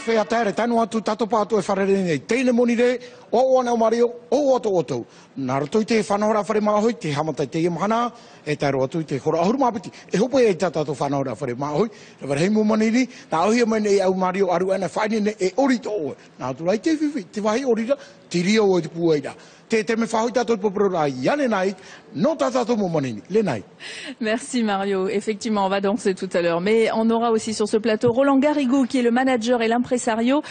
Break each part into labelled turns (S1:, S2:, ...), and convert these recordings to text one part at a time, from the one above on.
S1: whea tere tanu atu tato pātu e wharere nei. Teine moni re, o ana o Mario, o ato oto. Nā roto i te whanahora whare māhoi, te hamata te iamahana, e tai roto i te hora ahuru māpiti. E hopo e tata to whanahora whare māhoi, re wara hei mo maniri, nā ohia mai nei au Mario aru ana whaine ne e ori to oe. Nā turai te whiwhi, te wahi orira, te ria o te puaira. Te me whahoi tato poporo rai, yane nai, no tata to mo manini, le nai.
S2: Merci Mario. Effectivement, on va danser tout à l'heure. Mais on aura aussi sur ce plateau Roland Garrigou, qui est le manager et l'impresario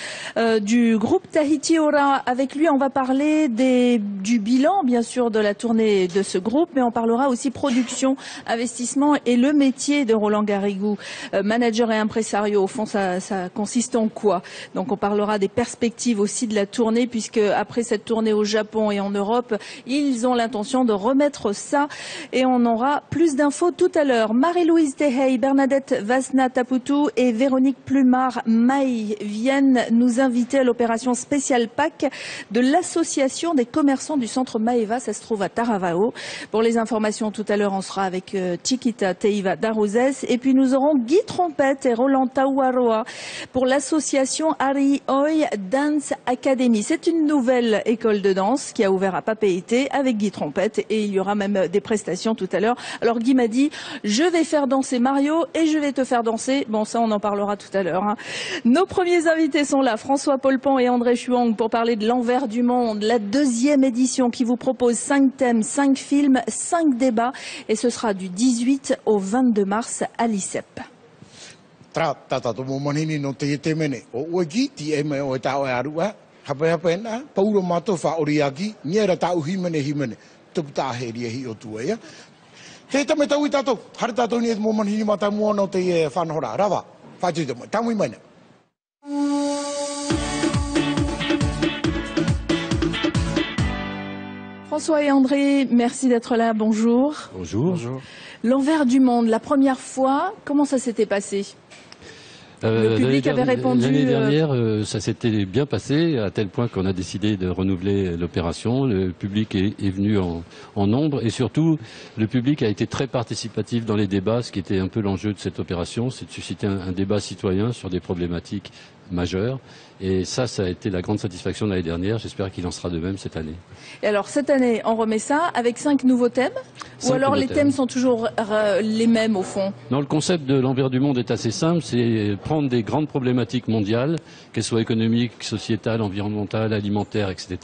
S2: du groupe Tahiti Ora. Avec lui, on va parler du bilan, bien sûr, de la tournée de ce groupe, mais on parlera aussi production, investissement et le métier de Roland Garrigou. Manager et impresario, au fond, ça consiste en quoi? Donc on parlera des perspectives aussi de la tournée, puisque après cette tournée au Japon et en Europe, ils ont l'intention de remettre ça et on aura plus d'infos tout à l'heure. Marie-Louise Tehei, Bernadette Vasna-Taputu et Véronique Plumard-Maï viennent nous inviter à l'opération spéciale Pâques de l'association des commerçants du centre Maeva, ça se trouve à Taravao. Pour les informations tout à l'heure, on sera avec Chiquita Teiva d'Arozès et puis nous aurons Guy Trompette et Roland Tauaroa pour l'association Ari Oi Dance Academy. C'est une nouvelle école de danse qui a ouvert à Papeete avec Guy Trompette et il y aura même des prestations tout à l'heure. Alors Guy m'a dit, je vais faire danser Mario et je vais te faire danser. Bon, ça on en parlera tout à l'heure. Hein. Nos premiers invités sont là, François Polpan et André Chuang pour parler de l'envers du monde, la deuxième édition qui vous propose 5 thèmes, 5 films, 5 débats et ce sera du 18 au 22 mars à l'ICEP.
S1: Tata to mo manini no te te mene. O ogi ti e me o ta o arua. Hape hape na, pauro mato fa oriaki, niera tau himene himene. Tuputa heri e hi o tuea. Te tame tau I tato, hare tato ni e mo manini mata mua no te whanahora. Rawa, whaitu te mo, tamu I maina.
S2: François et André, merci d'être là, bonjour.
S3: Bonjour. Bonjour.
S2: L'envers du monde, la première fois, comment ça s'était passé? Le public avait répondu.
S3: L'année dernière, ça s'était bien passé, à tel point qu'on a décidé de renouveler l'opération. Le public est venu en nombre et surtout, le public a été très participatif dans les débats, ce qui était un peu l'enjeu de cette opération, c'est de susciter un débat citoyen sur des problématiques majeures. Et ça a été la grande satisfaction de l'année dernière. J'espère qu'il en sera de même cette année.
S2: Et alors, cette année, on remet ça avec 5 nouveaux thèmes? Ou alors les thèmes sont toujours les mêmes au fond?
S3: Non, le concept de l'envers du monde est assez simple. C'est prendre des grandes problématiques mondiales, qu'elles soient économiques, sociétales, environnementales, alimentaires, etc.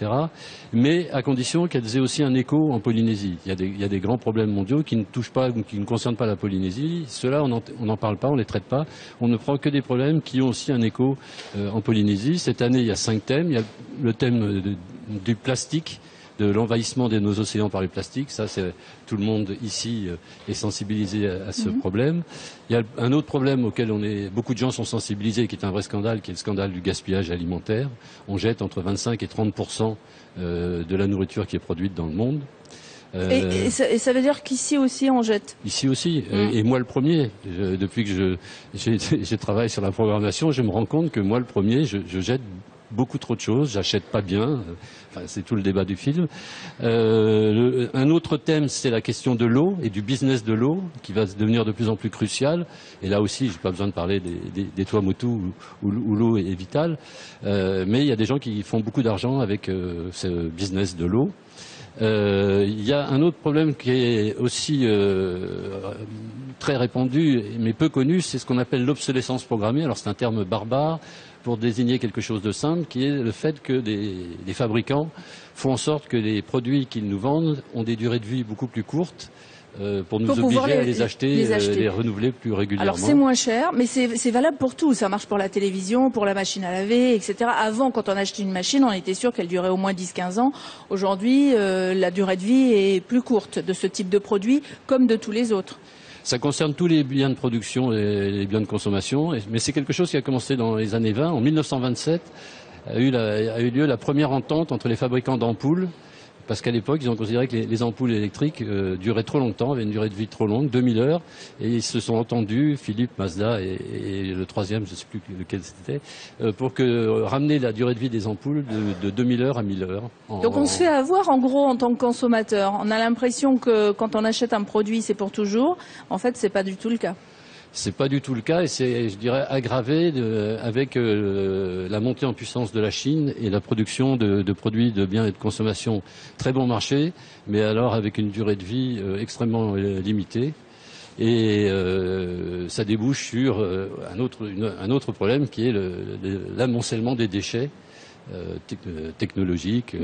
S3: Mais à condition qu'elles aient aussi un écho en Polynésie. Il y a des grands problèmes mondiaux qui ne touchent pas, qui ne concernent pas la Polynésie. Ceux-là, on n'en parle pas, on ne les traite pas. On ne prend que des problèmes qui ont aussi un écho en Polynésie. Cette année, il y a 5 thèmes. Il y a le thème du plastique, de l'envahissement de nos océans par le plastique. Ça, tout le monde ici est sensibilisé à ce problème. Il y a un autre problème auquel beaucoup de gens sont sensibilisés, qui est un vrai scandale, qui est le scandale du gaspillage alimentaire. On jette entre 25 et 30% de la nourriture qui est produite dans le monde.
S2: Et ça veut dire qu'ici aussi on jette? Ici aussi,
S3: et moi le premier. Depuis que je travaille sur la programmation, je me rends compte que moi le premier, je jette beaucoup trop de choses, j'achète pas bien, enfin, c'est tout le débat du film. Un autre thème, c'est la question de l'eau et du business de l'eau, qui va devenir de plus en plus crucial. Et là aussi, j'ai pas besoin de parler des Tuamotu où l'eau est vitale. Mais il y a des gens qui font beaucoup d'argent avec ce business de l'eau. Il y a un autre problème qui est aussi très répandu mais peu connu, c'est ce qu'on appelle l'obsolescence programmée. Alors c'est un terme barbare pour désigner quelque chose de simple, qui est le fait que les fabricants font en sorte que les produits qu'ils nous vendent ont des durées de vie beaucoup plus courtes pour nous obliger à les acheter, les renouveler plus régulièrement.
S2: Alors c'est moins cher, mais c'est valable pour tout. Ça marche pour la télévision, pour la machine à laver, etc. Avant, quand on achetait une machine, on était sûr qu'elle durait au moins 10-15 ans. Aujourd'hui, la durée de vie est plus courte de ce type de produit, comme de tous les autres.
S3: Ça concerne tous les biens de production et les biens de consommation, mais c'est quelque chose qui a commencé dans les années 20. En 1927 a eu lieu la première entente entre les fabricants d'ampoules, parce qu'à l'époque, ils ont considéré que les ampoules électriques duraient trop longtemps, avaient une durée de vie trop longue, 2000 heures, et ils se sont entendus, Philippe, Mazda et le troisième, je ne sais plus lequel c'était, pour ramener la durée de vie des ampoules de 2000 heures à 1000 heures.
S2: Donc on se fait avoir en gros en tant que consommateur. On a l'impression que quand on achète un produit, c'est pour toujours. En fait, c'est pas du tout le cas.
S3: C'est pas du tout le cas et c'est, je dirais, aggravé avec la montée en puissance de la Chine et la production de produits de biens et de consommation très bon marché, mais alors avec une durée de vie extrêmement limitée. Et ça débouche sur un autre problème qui est l'amoncellement des déchets technologiques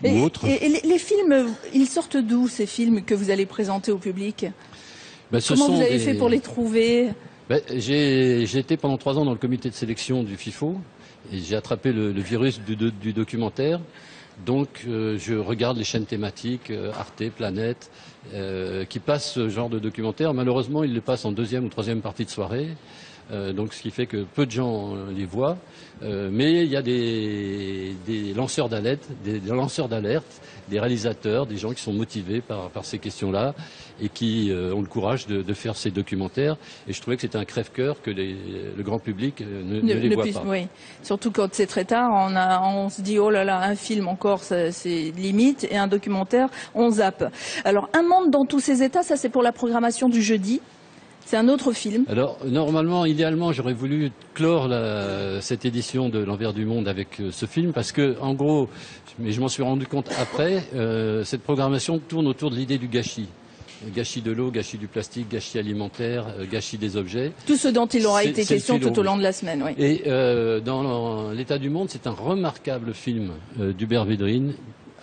S3: ou autres.
S2: Et les films, ils sortent d'où ces films que vous allez présenter au public? Comment vous avez fait pour les trouver?
S3: J'ai été pendant 3 ans dans le comité de sélection du FIFO et j'ai attrapé le virus du documentaire. Donc je regarde les chaînes thématiques, Arte, Planète, qui passent ce genre de documentaire. Malheureusement, ils le passent en 2e ou 3e partie de soirée. Donc ce qui fait que peu de gens les voient. Mais il y a des lanceurs d'alerte, des réalisateurs, des gens qui sont motivés par ces questions-là et qui ont le courage de faire ces documentaires. Et je trouvais que c'était un crève-cœur que le grand public ne les voit pas.
S2: Oui. Surtout quand c'est très tard, on se dit oh là là, un film encore, c'est limite, et un documentaire, on zappe. Alors Un monde dans tous ses états, ça c'est pour la programmation du jeudi. C'est un autre film. Alors,
S3: normalement, idéalement, j'aurais voulu clore cette édition de L'Envers du Monde avec ce film, parce que, en gros, mais je m'en suis rendu compte après, cette programmation tourne autour de l'idée du gâchis. Gâchis de l'eau, gâchis du plastique, gâchis alimentaire, gâchis des objets.
S2: Tout ce dont il aura été question tout au long de la semaine, oui.
S3: Et dans l'État du monde, c'est un remarquable film d'Hubert Védrine,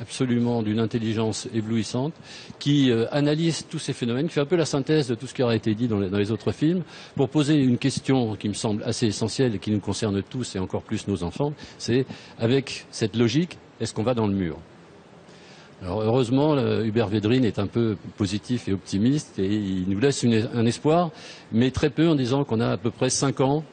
S3: absolument d'une intelligence éblouissante, qui analyse tous ces phénomènes, qui fait un peu la synthèse de tout ce qui aura été dit dans les autres films, pour poser une question qui me semble assez essentielle et qui nous concerne tous et encore plus nos enfants, c'est, avec cette logique, est-ce qu'on va dans le mur ? Alors heureusement, Hubert Védrine est un peu positif et optimiste et il nous laisse un espoir, mais très peu en disant qu'on a à peu près 5 ans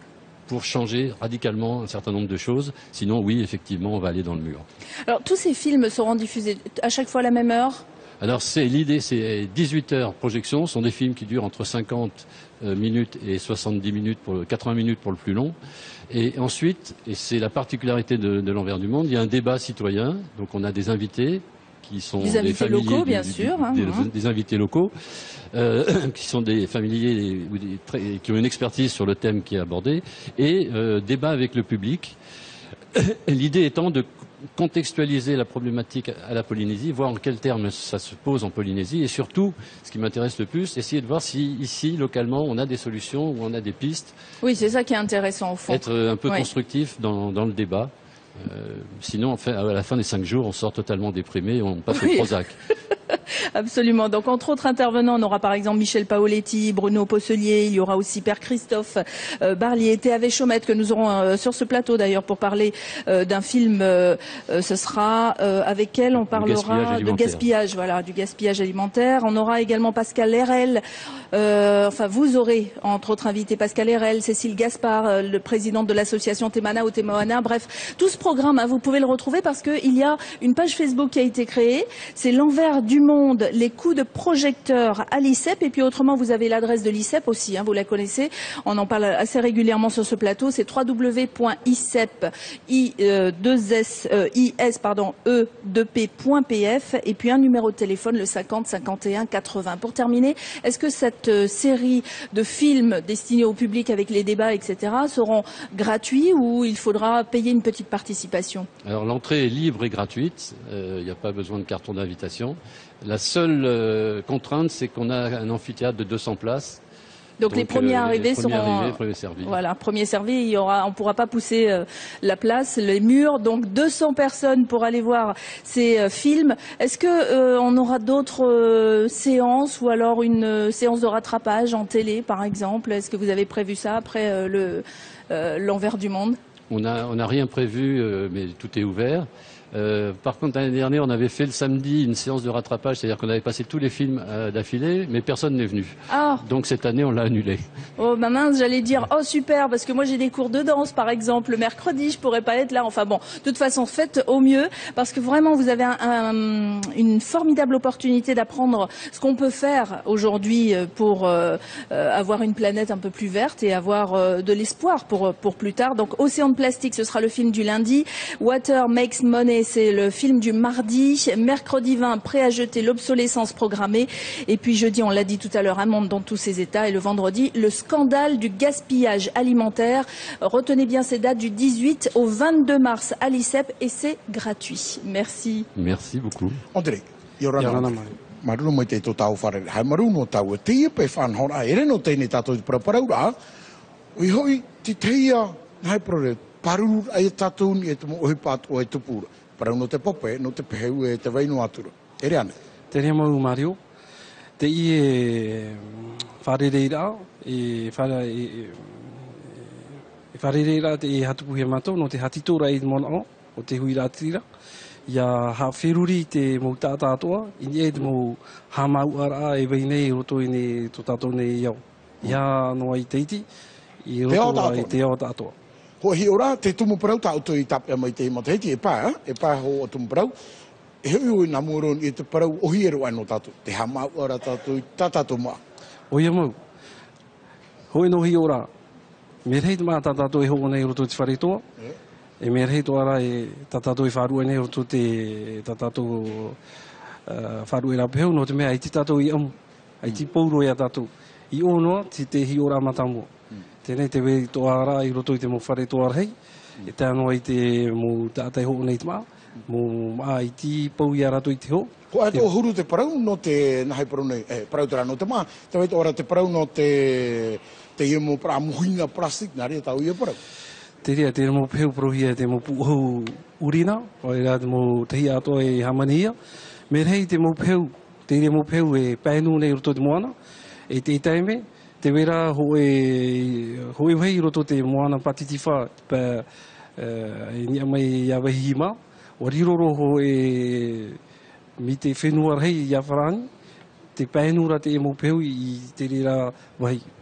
S3: pour changer radicalement un certain nombre de choses. Sinon, oui, effectivement, on va aller dans le mur.
S2: Alors, tous ces films seront diffusés à chaque fois à la même heure ?
S3: Alors, l'idée, c'est 18 heures projection. Ce sont des films qui durent entre 50 minutes et 70 minutes, 80 minutes pour le plus long. Et ensuite, et c'est la particularité de L'Envers du Monde, il y a un débat citoyen. Donc, on a des invités qui sont
S2: des invités locaux, bien sûr,
S3: des invités locaux, qui sont des familiers qui ont une expertise sur le thème qui est abordé, et débat avec le public. L'idée étant de contextualiser la problématique à la Polynésie, voir en quels termes ça se pose en Polynésie, et surtout, ce qui m'intéresse le plus, essayer de voir si ici, localement, on a des solutions ou on a des pistes.
S2: Oui, c'est ça qui est intéressant au fond.
S3: Être un peu constructif dans le débat. Sinon, à la fin des 5 jours, on sort totalement déprimé et on passe au Prozac.
S2: Absolument. Donc, entre autres intervenants, on aura par exemple Michel Paoletti, Bruno Posselier, il y aura aussi Père Christophe Barlier, Théavé Chaumette, que nous aurons sur ce plateau d'ailleurs pour parler d'un film. Ce sera avec elle, on parlera de gaspillage, voilà, du gaspillage alimentaire. On aura également Pascal Hérel. Vous aurez entre autres invité Pascal Hérel, Cécile Gaspard, le président de l'association Temana ou Temoana. Bref, tout ce programme, vous pouvez le retrouver parce qu'il y a une page Facebook qui a été créée. C'est L'Envers du Monde, les coups de projecteur à l'ICEP. Et puis autrement, vous avez l'adresse de l'ICEP aussi, vous la connaissez. On en parle assez régulièrement sur ce plateau. C'est www.icep.pf et puis un numéro de téléphone, le 50 51 80. Pour terminer, est-ce que cette série de films destinés au public avec les débats, etc., seront gratuits ou il faudra payer une petite participation?
S3: Alors l'entrée est libre et gratuite. Il n'y a pas besoin de carton d'invitation. La seule contrainte, c'est qu'on a un amphithéâtre de 200 places.
S2: Donc les premiers arrivés seront
S3: premiers servis.
S2: Voilà, premiers servis. On pourra pas pousser la place, les murs. Donc 200 personnes pour aller voir ces films. Est-ce que on aura d'autres séances ou alors une séance de rattrapage en télé, par exemple? Est-ce que vous avez prévu ça après l'Envers du Monde?
S3: On n'a rien prévu, mais tout est ouvert. Par contre, l'année dernière, on avait fait le samedi une séance de rattrapage, c'est-à-dire qu'on avait passé tous les films d'affilée, mais personne n'est venu.
S2: Ah.
S3: Donc cette année, on l'a annulé.
S2: Oh mince, j'allais dire oh super, parce que moi j'ai des cours de danse par exemple le mercredi, je pourrais pas être là. Enfin bon, de toute façon, faites au mieux parce que vraiment vous avez une formidable opportunité d'apprendre ce qu'on peut faire aujourd'hui pour avoir une planète un peu plus verte et avoir de l'espoir pour plus tard. Donc Océan de plastique, ce sera le film du lundi. Water Makes Money, c'est le film du mardi. Mercredi 20, prêt à jeter l'obsolescence programmée. Et puis jeudi, on l'a dit tout à l'heure, un monde dans tous ses états. Et le vendredi, le scandale du gaspillage alimentaire. Retenez bien ces dates du 18 au 22 mars à l'ICEP et c'est gratuit. Merci.
S3: Merci beaucoup.
S1: André, Maru mo te tau whare, hai maru no tau e teia pe whanhora, ere no tēne tātou i paraura, ui hoi te teia, hai prore, paru ai tātou ni e te mo ohi pātu o e tupura, parau no te pope, no te peheu e te veinu atura. Ere ane?
S4: Te rea mau Mario, te i e whare reira, e whare reira te e hatupuhe mato, no te hatitora i mona o te hui rātira. Ia ha whiruri te mou tātā atoa, i ni e te mou hamau ara e wei nei roto i ne to tātou nei iau. Ia noa i teiti, i roto i te ao tātoa.
S1: Ho hi ora, te tumu parau tātou i tapia mai te imateiti, e pā ho o tumu parau, e hui ui nā muron i te parau ohi ero ano tātou, te hamau ara tātou i tātou maa.
S4: Oia mau, hoi no hi ora, me rei te maa tātou e hoko nei roto i te wharetoa, e me rei toara e tatato i wharua nei roto te tatato wharua e rapehau no te mea i te tato i amu, i te pauro e a tato i ono te hi ora matamua. Tēnei te wei toara i roto i te mo whare toara hei, e te anoa i te mo tātai ho nei te maa, mo maa i te pau i a rato i te ho.
S1: Ko ai tō huru te parau no te nahai parau nei, parau te rā no te maa, te wei toara te parau no te iemo para muhinga plastik, nā rea tau i e parau.
S4: Te rea, te mo pēu prohia, te mo puhau urina, o e rā te mo tehi atoa e hamanihia. Me rei te mo pēu, te rea mo pēu e pēnu nei roto te moana, e te taime, te wera hoe wei roto te moana patitiwha, e nia mai ia wahi hima, o riroro ho e mi te whenua rei ia wharani, te pēnu ra te e mo pēu i te rea wahi.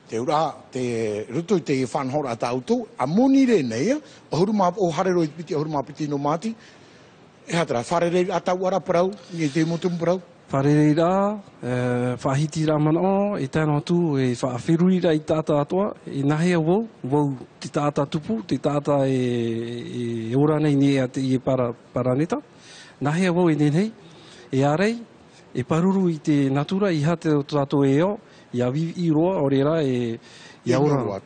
S1: Te ura, te ruto i te whanhora ta auto, a moni re nei, o huruma o harero i piti, o huruma piti no mati, e hatara, whare rei a tau ara parau, ni te motum parau?
S4: Whare rei rā, whahiti rā mana o, e tēnā tū, e whaawhirui rā i tātā atoa, e nahea wau te tātā tupu, te tātā e ora nei ni a te i e paraneta, nahea wau e nenei, e ārei, e paruru i te natura, i hate o tātou e o, ia i roa, o reira e ia ora.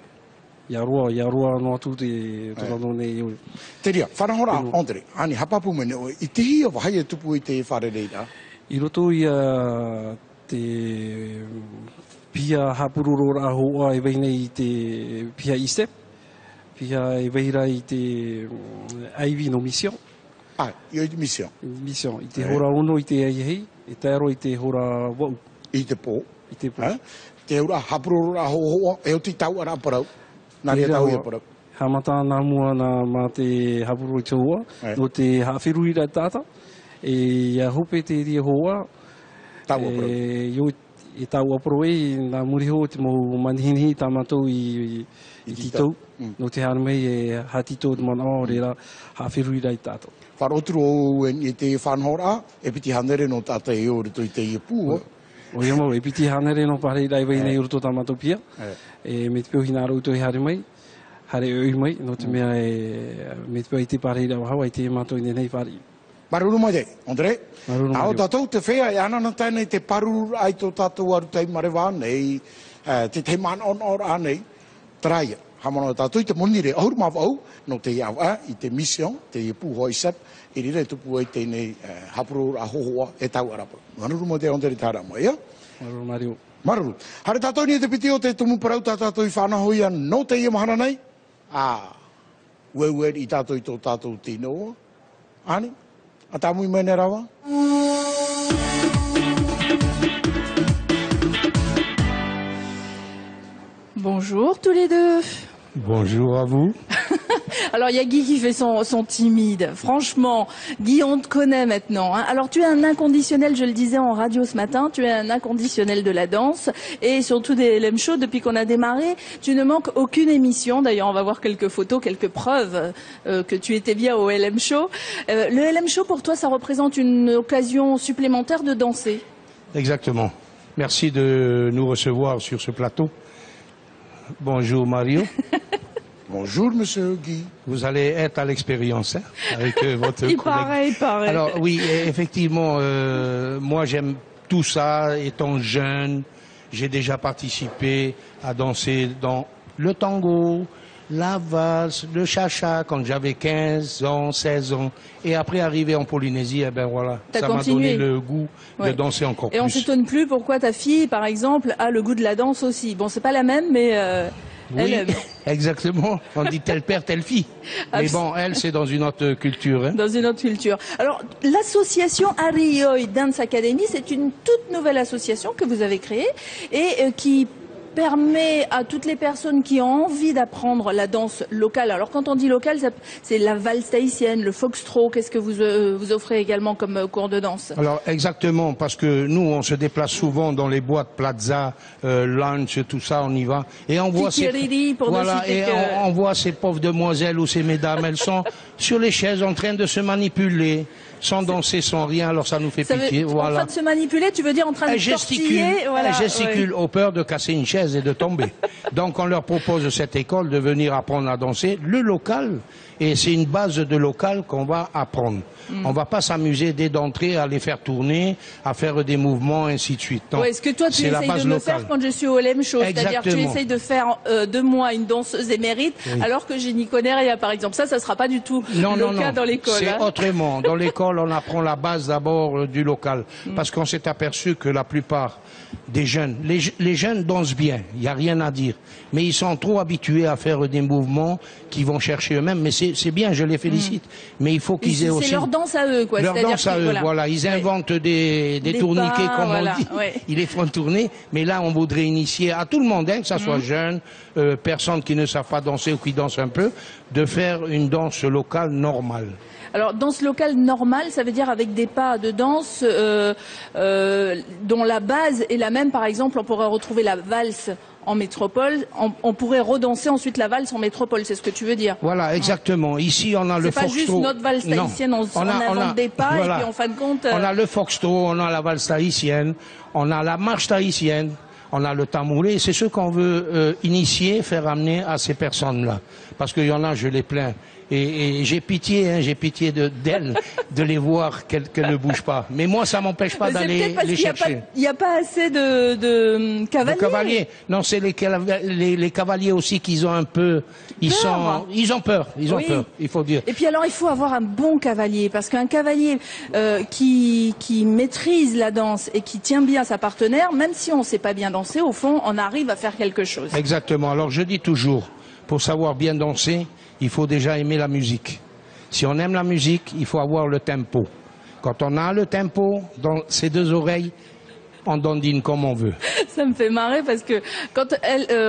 S4: Ia roa no atu te tātou nei e.
S1: Te ria, whanahora, Andre, ani hapapu mene o, i te hia wahai e tupu i te whare reira?
S4: I roto ia te pia hapururo rā hoa e weina i te pia ISTEP, pia e weira i te aivi no mission.
S1: I o i te mission.
S4: Mission, i te hora ono i te aihei, e tēro i te hora wau.
S1: I te pō.
S4: I te pō.
S1: Te ura hapururo rā hoa, e o ti tau ara parau. Nā rea tau i parau.
S4: Hamata nā mua nā mā te hapururo i te hoa, no te hawhirui rā tāta, e ia hope te ria hoa,
S1: tau aparau.
S4: E tau aparau e, nā muriho te mō manihinihi tā mātou i titau, no te haramei e hatito te mana o reira hawhirui rā i tātou.
S1: Wharoturu o e te whanhora, e piti hanere no tātai e ori tui te iepū.
S4: O ia mau, e piti hanere no pare rai wei nei uruto tā mātou pia, e me te pio hina rau tui hare mai, hare oi mai, no te mea e me te pio i te pare rau hawa i te mātou i nei pare.
S1: Maruru mai te, Andre. Ao tātou te whea e anana tēnei te paruru ai tō tātou aru tei marewa nei, te mana on ora nei, traia. Hamana tātou i te monire, ahuru mawau, no te iau i te mission, te ipu hoi sep, i rire tupu e tēnei hapuru a hohoa e tau arapura. Maruru mai te Andre tāra mai, ia?
S4: Maruru, Mario.
S1: Maruru. Hare tātou ni te piti o te tumu parau tātou i whanahoia no te ia mahana nei? Ueu i tātou i tō tātou tino. Ani? A tāmui mai ne rawa?
S2: Bonjour tous les deux.
S5: Bonjour à vous.
S2: Alors il y a Guy qui fait son timide. Franchement, Guy, on te connaît maintenant. Hein. Alors tu es un inconditionnel, je le disais en radio ce matin, tu es un inconditionnel de la danse et surtout des LM Show depuis qu'on a démarré. Tu ne manques aucune émission. D'ailleurs, on va voir quelques photos, quelques preuves que tu étais bien au LM Show. Le LM Show, pour toi, ça représente une occasion supplémentaire de danser.
S5: Exactement. Merci de nous recevoir sur ce plateau. Bonjour Mario.
S1: Bonjour, monsieur Guy.
S5: Vous allez être à l'expérience hein, avec votre
S2: Il
S5: collègue.
S2: paraît.
S5: Alors oui, effectivement, moi j'aime tout ça. Étant jeune, j'ai déjà participé à danser dans le tango, la valse, le cha-cha quand j'avais 15 ans, 16 ans. Et après arriver en Polynésie, eh ben voilà, ça m'a donné le goût de danser encore plus.
S2: Et on s'étonne plus pourquoi ta fille, par exemple, a le goût de la danse aussi. Bon, c'est pas la même, mais
S5: Oui,
S2: elle,
S5: exactement. On dit tel père, telle fille. Mais bon, elle, c'est dans une autre culture. Hein.
S2: dans une autre culture. Alors, l'association Arioi Dance Academy, c'est une toute nouvelle association que vous avez créée et qui permet à toutes les personnes qui ont envie d'apprendre la danse locale. Alors quand on dit locale, c'est la valse tahitienne, le foxtrot. Qu'est-ce que vous offrez également comme cours de danse?
S5: Alors exactement, parce que nous on se déplace souvent dans les boîtes plaza, lunch, tout ça, on y va et on voit on voit ces pauvres demoiselles ou ces mesdames, elles sont sur les chaises en train de se manipuler, sans danser, sans rien, alors ça nous fait pitié.
S2: En train de se manipuler, tu veux dire en train de tortiller,
S5: elles gesticulent au peur de casser une chaise et de tomber. Donc on leur propose cette école de venir apprendre à danser le local, et c'est une base de local qu'on va apprendre. On va pas s'amuser dès d'entrée à les faire tourner, à faire des mouvements, ainsi de suite.
S2: Ouais, ce que toi tu essayes de me faire quand je suis au LM Show, c'est-à-dire tu essayes de faire de moi une danseuse émérite, alors que je n'y connais rien, par exemple. Ça sera pas du tout le cas dans l'école.
S5: C'est autrement. Dans l'école, on apprend la base d'abord du local, parce qu'on s'est aperçu que la plupart des jeunes, les jeunes dansent bien, il n'y a rien à dire, mais ils sont trop habitués à faire des mouvements qu'ils vont chercher eux-mêmes, mais c'est bien, je les félicite, mais il faut qu'ils aient aussi...
S2: C'est leur danse à eux, quoi.
S5: Leur danse à eux, voilà, ils inventent des tourniquets, comme on dit, ils les font tourner, mais là on voudrait initier à tout le monde, hein, que ça soit jeune, personnes qui ne savent pas danser ou qui dansent un peu, de faire une danse locale normale.
S2: Alors, danse locale normale, ça veut dire avec des pas de danse dont la base est la même. Par exemple, on pourrait retrouver la valse en métropole, on pourrait redanser ensuite la valse en métropole, c'est ce que tu veux dire?
S5: Voilà, exactement. Ici, on a le foxtrot.
S2: C'est pas juste notre valse tahitienne, on invente des pas et puis en fin de compte...
S5: On a le foxtrot, on a la valse tahitienne, on a la marche tahitienne, on a le tamoulé, c'est ce qu'on veut initier, faire amener à ces personnes-là. Parce qu'il y en a, je les plains. Et j'ai pitié, hein, d'elles, de les voir qu'elles ne bougent pas. Mais moi, ça m'empêche pas d'aller les chercher.
S2: Il n'y a pas assez de cavaliers.
S5: De cavaliers. Non, c'est les cavaliers aussi qu'ils ont un peu... Ils ont peur, il faut dire.
S2: Et puis alors, il faut avoir un bon cavalier, parce qu'un cavalier qui maîtrise la danse et qui tient bien sa partenaire, même si on ne sait pas bien danser, au fond, on arrive à faire quelque chose.
S5: Exactement. Alors, je dis toujours, pour savoir bien danser, il faut déjà aimer la musique. Si on aime la musique, il faut avoir le tempo. Quand on a le tempo dans ses deux oreilles, on dandine comme on veut.
S2: Ça me fait marrer parce que quand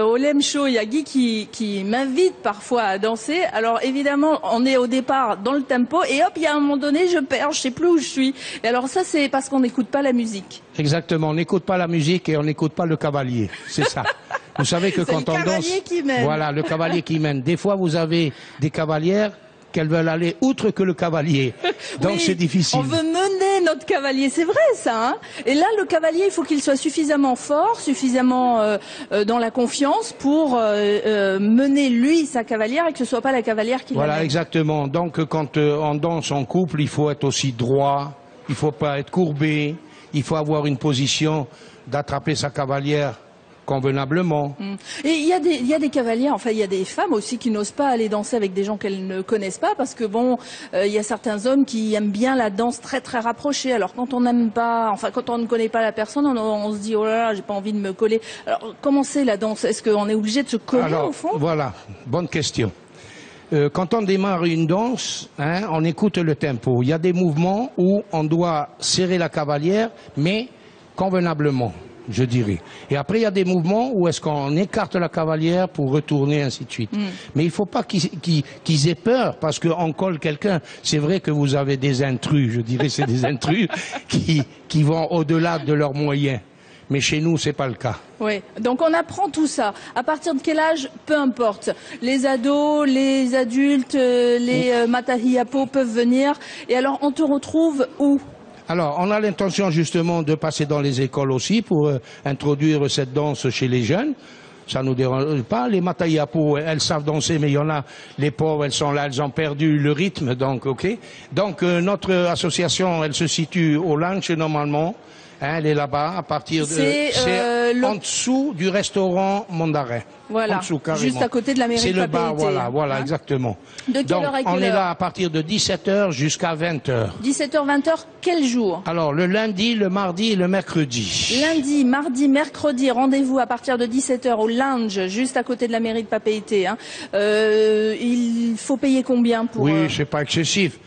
S2: au LM Show, il y a Guy qui m'invite parfois à danser. Alors évidemment, on est au départ dans le tempo et hop, il y a un moment donné, je perds, je sais plus où je suis. Et alors ça, c'est parce qu'on n'écoute pas la musique.
S5: Exactement, on n'écoute pas la musique et on n'écoute pas le cavalier. C'est ça. Vous savez que quand on danse...
S2: C'est le cavalier qui mène.
S5: Voilà, le cavalier qui mène. Des fois, vous avez des cavalières qu'elles veulent aller outre que le cavalier. Donc
S2: oui,
S5: c'est difficile.
S2: On veut mener notre cavalier, c'est vrai ça. Hein, et là, le cavalier, il faut qu'il soit suffisamment fort, suffisamment dans la confiance pour mener lui sa cavalière et que ce soit pas la cavalière qui
S5: Voilà,
S2: l'amène.
S5: exactement. Donc quand on danse en couple, il faut être aussi droit, il faut pas être courbé, il faut avoir une position d'attraper sa cavalière convenablement.
S2: Et il y a des cavalières, enfin il y a des femmes aussi qui n'osent pas aller danser avec des gens qu'elles ne connaissent pas parce que bon, il y a certains hommes qui aiment bien la danse très très rapprochée. Alors quand on n'aime pas, enfin quand on ne connaît pas la personne, on se dit oh là là, j'ai pas envie de me coller. Alors comment c'est la danse? Est-ce qu'on est obligé de se coller au fond?
S5: Voilà, bonne question. Quand on démarre une danse, hein, on écoute le tempo. Il y a des mouvements où on doit serrer la cavalière, mais convenablement, je dirais. Et après, il y a des mouvements où est-ce qu'on écarte la cavalière pour retourner, ainsi de suite. Mais il ne faut pas qu'ils aient peur, parce qu'on colle quelqu'un. C'est vrai que vous avez des intrus, je dirais, c'est des intrus qui vont au-delà de leurs moyens. Mais chez nous, c'est pas le cas.
S2: Oui, donc on apprend tout ça. À partir de quel âge? Peu importe. Les ados, les adultes, les matahiapo peuvent venir. Et alors, on te retrouve où?
S5: Alors, on a l'intention justement de passer dans les écoles aussi pour introduire cette danse chez les jeunes. Ça nous dérange pas. Les Matayapo, elles savent danser, mais il y en a, les pauvres, elles sont là, elles ont perdu le rythme, donc ok. Donc notre association, elle se situe au Lunch normalement. Hein, elle est là-bas, à partir de... C'est en dessous du restaurant Mandarin.
S2: Voilà,
S5: en dessous,
S2: juste à côté de la mairie de
S5: C'est le bar,
S2: Papeete,
S5: voilà,
S2: hein.
S5: exactement.
S2: De quelle
S5: Donc,
S2: heure à quelle
S5: on est
S2: heure
S5: là à partir de 17h jusqu'à 20h.
S2: 17h, 20h, quel jour?
S5: Alors, le lundi, le mardi et le mercredi.
S2: Lundi, mardi, mercredi, rendez-vous à partir de 17h au Lounge, juste à côté de la mairie de Papeete. Hein. Il faut payer combien pour...
S5: Oui, c'est pas excessif.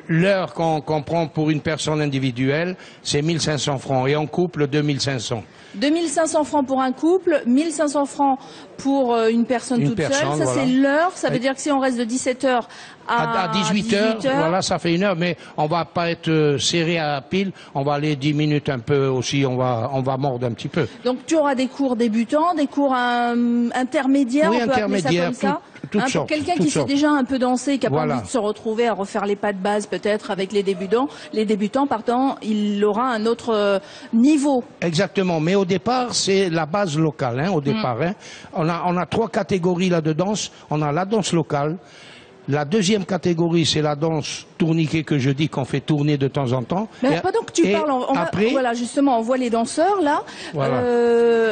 S5: L'heure qu'on prend pour une personne individuelle, c'est 1500 francs et en couple 2500.
S2: 2500 francs pour un couple, 1500 francs pour une personne toute seule. Ça,
S5: voilà.
S2: c'est l'heure. Ça veut dire que si on reste de 17h à
S5: 18h, voilà, ça fait 1 heure, mais on va pas être serré à pile. On va aller 10 minutes un peu aussi. On va mordre un petit peu.
S2: Donc, tu auras des cours débutants, des cours intermédiaires,
S5: oui,
S2: on peut appeler ça comme ça.
S5: Toutes
S2: pour
S5: sortes,
S2: quelqu'un qui sait déjà un peu danser, qui a pas
S5: voilà.
S2: envie de se retrouver à refaire les pas de base peut-être avec les débutants, il aura un autre niveau.
S5: Exactement, mais au départ, c'est la base locale, hein, au départ. Hein. On a 3 catégories là de danse. On a la danse locale. La deuxième catégorie, c'est la danse tourniquet que je dis qu'on fait tourner de temps en temps.
S2: Mais pendant que tu parles, voilà, justement, on voit les danseurs là.
S5: Voilà.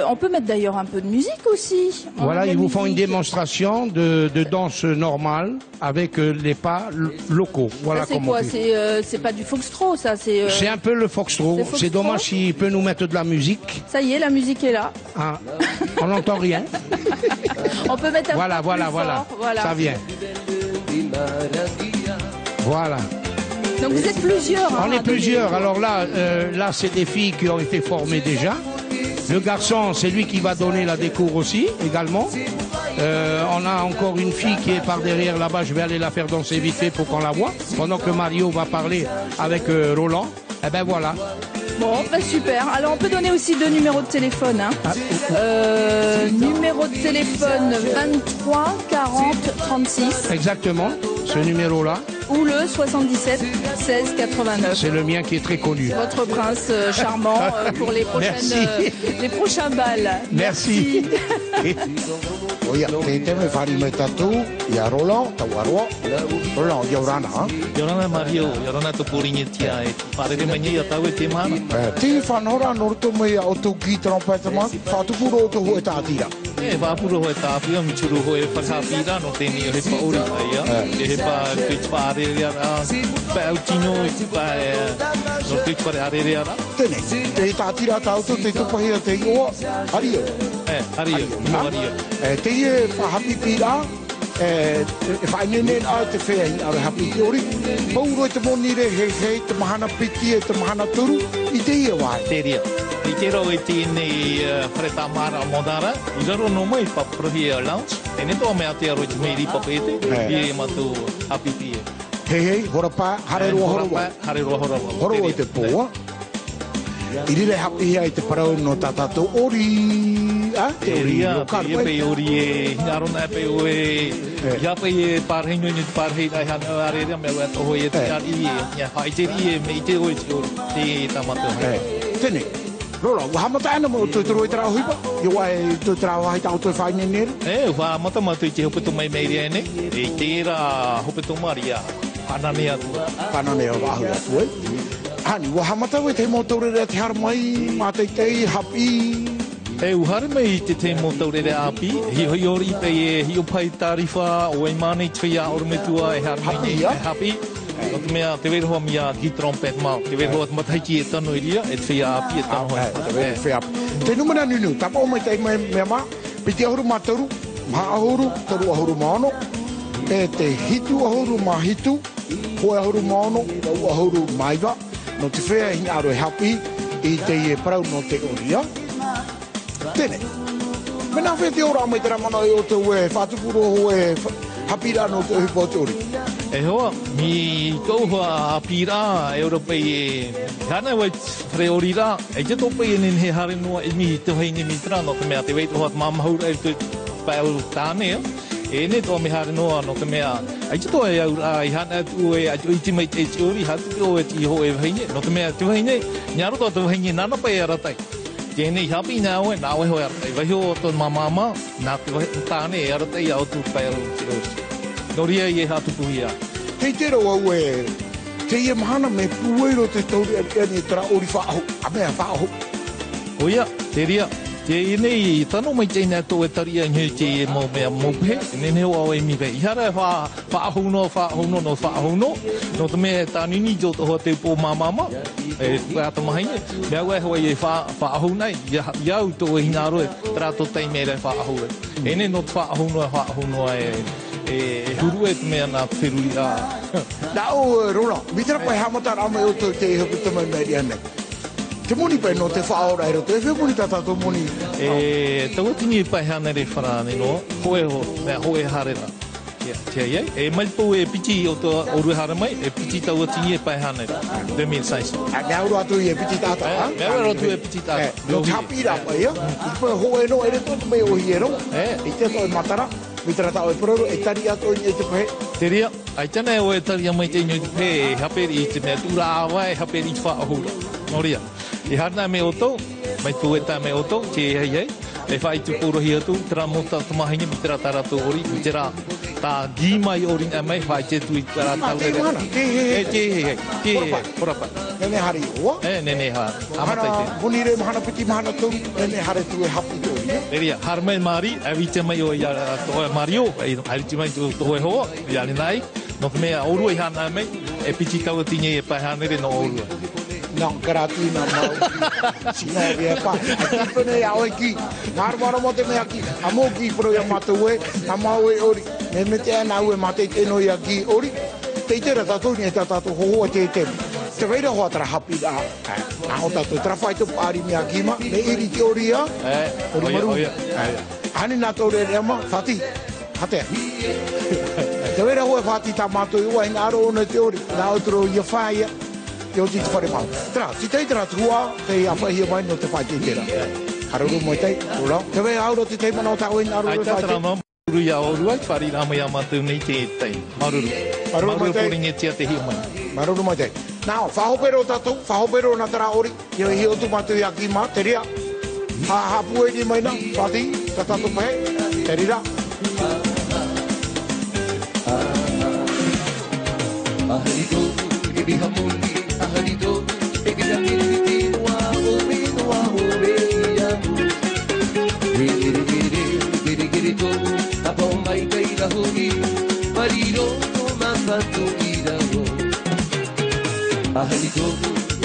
S2: On peut mettre d'ailleurs un peu de musique aussi.
S5: Voilà, ils vous font une démonstration de danse normale avec les pas locaux. Voilà.
S2: C'est quoi? C'est pas du foxtrot, ça.
S5: C'est un peu le foxtrot. C'est dommage s'il peut nous mettre de la musique.
S2: Ça y est, la musique est là.
S5: Ah, on n'entend rien.
S2: On peut mettre un
S5: voilà,
S2: peu plus fort. Voilà.
S5: Ça vient. Voilà.
S2: Donc vous êtes plusieurs.
S5: On est plusieurs. Alors là, c'est des filles qui ont été formées déjà. Le garçon, c'est lui qui va donner la décour aussi, également. On a encore une fille qui est par derrière là-bas. Je vais aller la faire danser vite fait pour qu'on la voie. Pendant que Mario va parler avec Roland. Eh ben voilà.
S2: Bon, bah super. Alors on peut donner aussi 2 numéros de téléphone. Hein. Numéro de téléphone 23 40 36.
S5: Exactement, ce numéro-là.
S2: Ou le 77 16 89.
S5: C'est le mien qui est très connu.
S2: Votre prince charmant pour les prochains balles.
S5: Merci.
S1: Oia, te me whari me tatu, ia Roland, tau aroa. Roland, Yorana, ha?
S6: Yorana Mario, Yorana to Purinetia, Padre Mania, Tau te mana.
S1: Te whanora norto me o tau ki trompeta ma, whatupuro o tau hoe tātira.
S6: Vapuro hoe tāpia, michuru hoe whakapira, no te ni he pa ori aia. He pa kuitware ara, pa autino, no kuitware arere ara.
S1: Tene, te tātira tautu, te tupahia te ioa, haria.
S6: Haria, haria.
S1: Te ie whahapi pira, whainene a te whea ara hapi ki ori. Pauro te moni re he te mahana piti e te mahana turu, i te ie wai.
S6: Te ria. I te ro e tēnei whareta mara modara, I raro no mai pa prohi a lounge, e neto mea te aro i te meiri Papeete, I e matu hapi pie.
S1: Hei, hora pā, hare roa hora.
S6: Hare roa hora.
S1: Hora o te pōa. I rire hapi hea i te parau no tātātou ori.
S6: Te ria, te ia pe ori e hingarona e pe oe. Ia pe e pārheino ni pārhei rai hana arere me ua toho e te ari e. Ia hai te ri e me i te oe te ori. Te tamata.
S1: Tene. Rora, wahamata ana mo tu tro itra hipa. Yo ai tu tra wa ta auto fa ni.
S6: Wa mata mata te hopeto mai mai ria ne. E te ra hopeto maria. Panane atu.
S1: Panane o wa atu. Hani wahamata we te mo tore re te har mai ma te hapi.
S6: Uhare mai te mo tore re api. Hi ori pe e hi pai tarifa o e mane tria ormetua e har mai hapi. O te mea, te wera hoa mia ki trompet mau. Te wera hoa mataiki e tano iria, e te whea api e tano hoa.
S1: Te whea api. Te numera nunu, tapa o mai te mea ma, piti ahuru mataru, maha ahuru, taru ahuru maono, e te hitu ahuru ma hitu, hoe ahuru maono, tau ahuru maiva, no te whea hini aro e hapi, I te e parau no te oria. Tene. Mena whea te ora mai te ramana e o te ue, whatupuro hoe, hapira no te uhipo te ori.
S6: E hoa, mi kouhua apira Europei e hana wai whare ori rā. E te topai e nen he hare noa e mihi te hei ni mitra no te mea te wei toha mamahura e te pēu tāne. E ne toa me hare noa no te mea. E te toa e au rā I hana atu e atu iti mai te eti ori hatu te o e ti ho e waheine. No te mea te waheine, niaro toa te waheine nana pai aratai. Tēnei hapi nā oe, nā oe hoa. E wahi o tō mamama, nā te wahi tāne e arata i au tū pai aru te osi. Noria i e hatupu ia.
S1: Hei te roa ue, te ia mahana me puero te tauri ani e tara ori whaaho, a mea whaaho.
S6: Oia, te ria. Te nei, tano mai teina tō e taria ngai te e mō mea mōpe, nene o au e mi pe. Ihara e whaahono, no te mea tānini tō hoa te pō māmama, e kuata mahaine. Mea ua hoa i e whaahonai, iau tō e hinaro e trato tei mea rei whaahore. Ene no te whaahono e huru e te mea nā whiruri a.
S1: Nā o rona, mitara pai hamata rama e o tō te hupu tamai mea ria nei. Te moni pai no te whaora e roto, e whi moni tata tō moni?
S6: Tau tini pai hana re wharane no, hoe harera. Tia iei, e maipo e piti o tō oru hara mai, e piti tau tini e pai hana re, 2006.
S1: Nea uru atu i e piti tata, ha?
S6: Nea uru atu e piti tata.
S1: No tapi ra pai, ia? I pai hoe no, ere tō me o hi e ro. I te tō e matara, mitara tau e pororo, e tari ato i te pahe.
S6: Te ria, ai tana e o e tari mai te inyo te pahe, e haperi i te mea tura awa, e haperi i te whaahura. No ria. I harna me o tō, mai pueta me o tō, te hei, e whai tu porohi atu, tera mota tamahingi, mi tera tarato ori, mi tera tā gīmai ori nā mai, whai te tui tera tau
S1: Te mana, te hei.
S6: Porapa.
S1: Nene hari oa.
S6: Nene hari. Amatai te.
S1: Honi re mahana piti mahana tō, nene hare tu e hapu tō i.
S6: Eria, harmai mari, e wite mai o ia tō e Mario, e hariti mai tō e hoa, i ale nai, no te mea orua i hana mai, e piti tau tine e pai hanere no orua.
S1: Nā karati nā mau, sina e rea pa. A kipene e aoi ki, ngārwara mo te mea ki, a mō ki pro ia matau e, a mau e ori. Me te ana ue mate i tēno ia ki ori, te i tera tatou ni e tātou hohoa te tēmu. Te weira hoa tara hapi a o tātou tara whaitu pāri mea kima, me iri te ori a, ori maru. Ani nā tō re reama, whati, hatea. Te weira hoa whati tā mātou i ua, i ngāro ona te ori, nā otoro ia whaia, te o titi whare mau. Tera, ti tei tera tua, te awhahia mai no te whai te tera. Haruru mo tei, rura. Te wei auro te teimana o tāoi nā ruru whai te.
S6: Ai tātara Maruru ia orua, whari rā mai a mātou nei te tei. Maruru. Maruru poringe tia te hiu mai.
S1: Maruru mo tei. Nā, whahopero tātou, whahopero nā tara ori, ia hi o tu mātou ia ki mā, te ria. Hapu e ni mai nā, whati, tā tātou pahe, te rira.
S7: Aharido, ebi hamundi, aharido, ege da miriti wa obe wa obe ya. Giri to, apo mai kai da honi, mariro to mafatu ira ho. Aharido,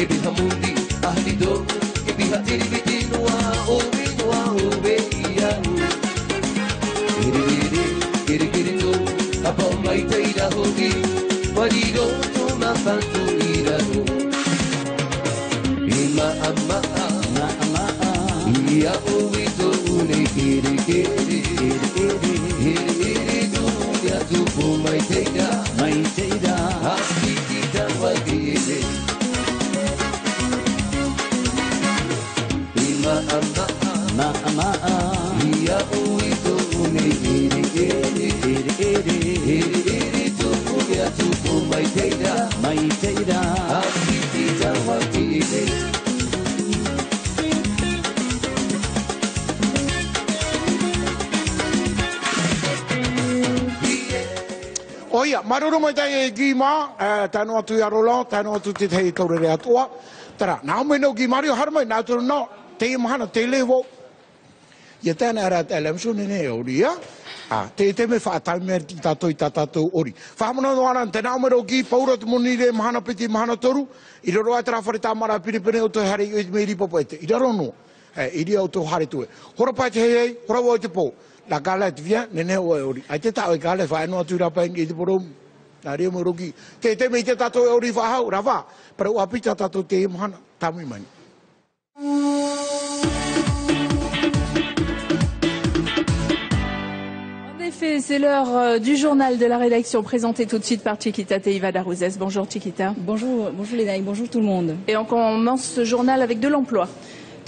S7: ebi hamundi, aharido, ebi hatiriti wa obe ya. Giri to, apo mai kai da honi, mariro to mafatu ira ho. Ima ama ia oe to une kere tu ya tu po mai teira haki kita wagere ima ama ia oe to une kere tu ya tu po mai teira haki kita wagere.
S1: Oia, maruru mai tai e ki mā, tēnu atu i arola, tēnu atu te tei taurere atua. Tara, nā mai nau ki Mario Harmai, nā turu nā, te i mahana, te lewo. Ia tēnā ara te alamsu nene e ori, ia. Te me whātai mea ti tātou i tātou ori. Whamana no ana, te nā mai nau ki, paura te moni re mahana piti mahana toru, i roro ai tara whare tā mara piripene o te hare i me iri popo ete. I raro no, iri au tō hare tue. Hora pai te hei, hora wai te pō. La gala te via, nene o e ori. Ai te tau e gala, whae noa tūra pai i te porom. Nā rea mo roki. Te mei te tātou e ori whahau, rawa. Para ua pita tātou te imahana, tāmui mani.
S2: En effet, c'est l'heure du journal de la rédaction présenté tout de suite par Chiquita Teiva Darouzès. Bonjour Chiquita.
S8: Bonjour Lénaï, bonjour tout le monde.
S2: Et on commence ce journal avec de l'emploi.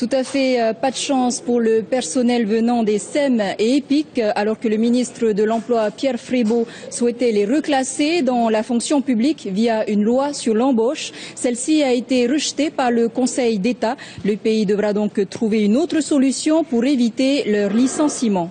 S8: Tout à fait, pas de chance pour le personnel venant des SEM et EPIC, alors que le ministre de l'Emploi, Pierre Frébault, souhaitait les reclasser dans la fonction publique via une loi sur l'embauche. Celle-ci a été rejetée par le Conseil d'État. Le pays devra donc trouver une autre solution pour éviter leur licenciement.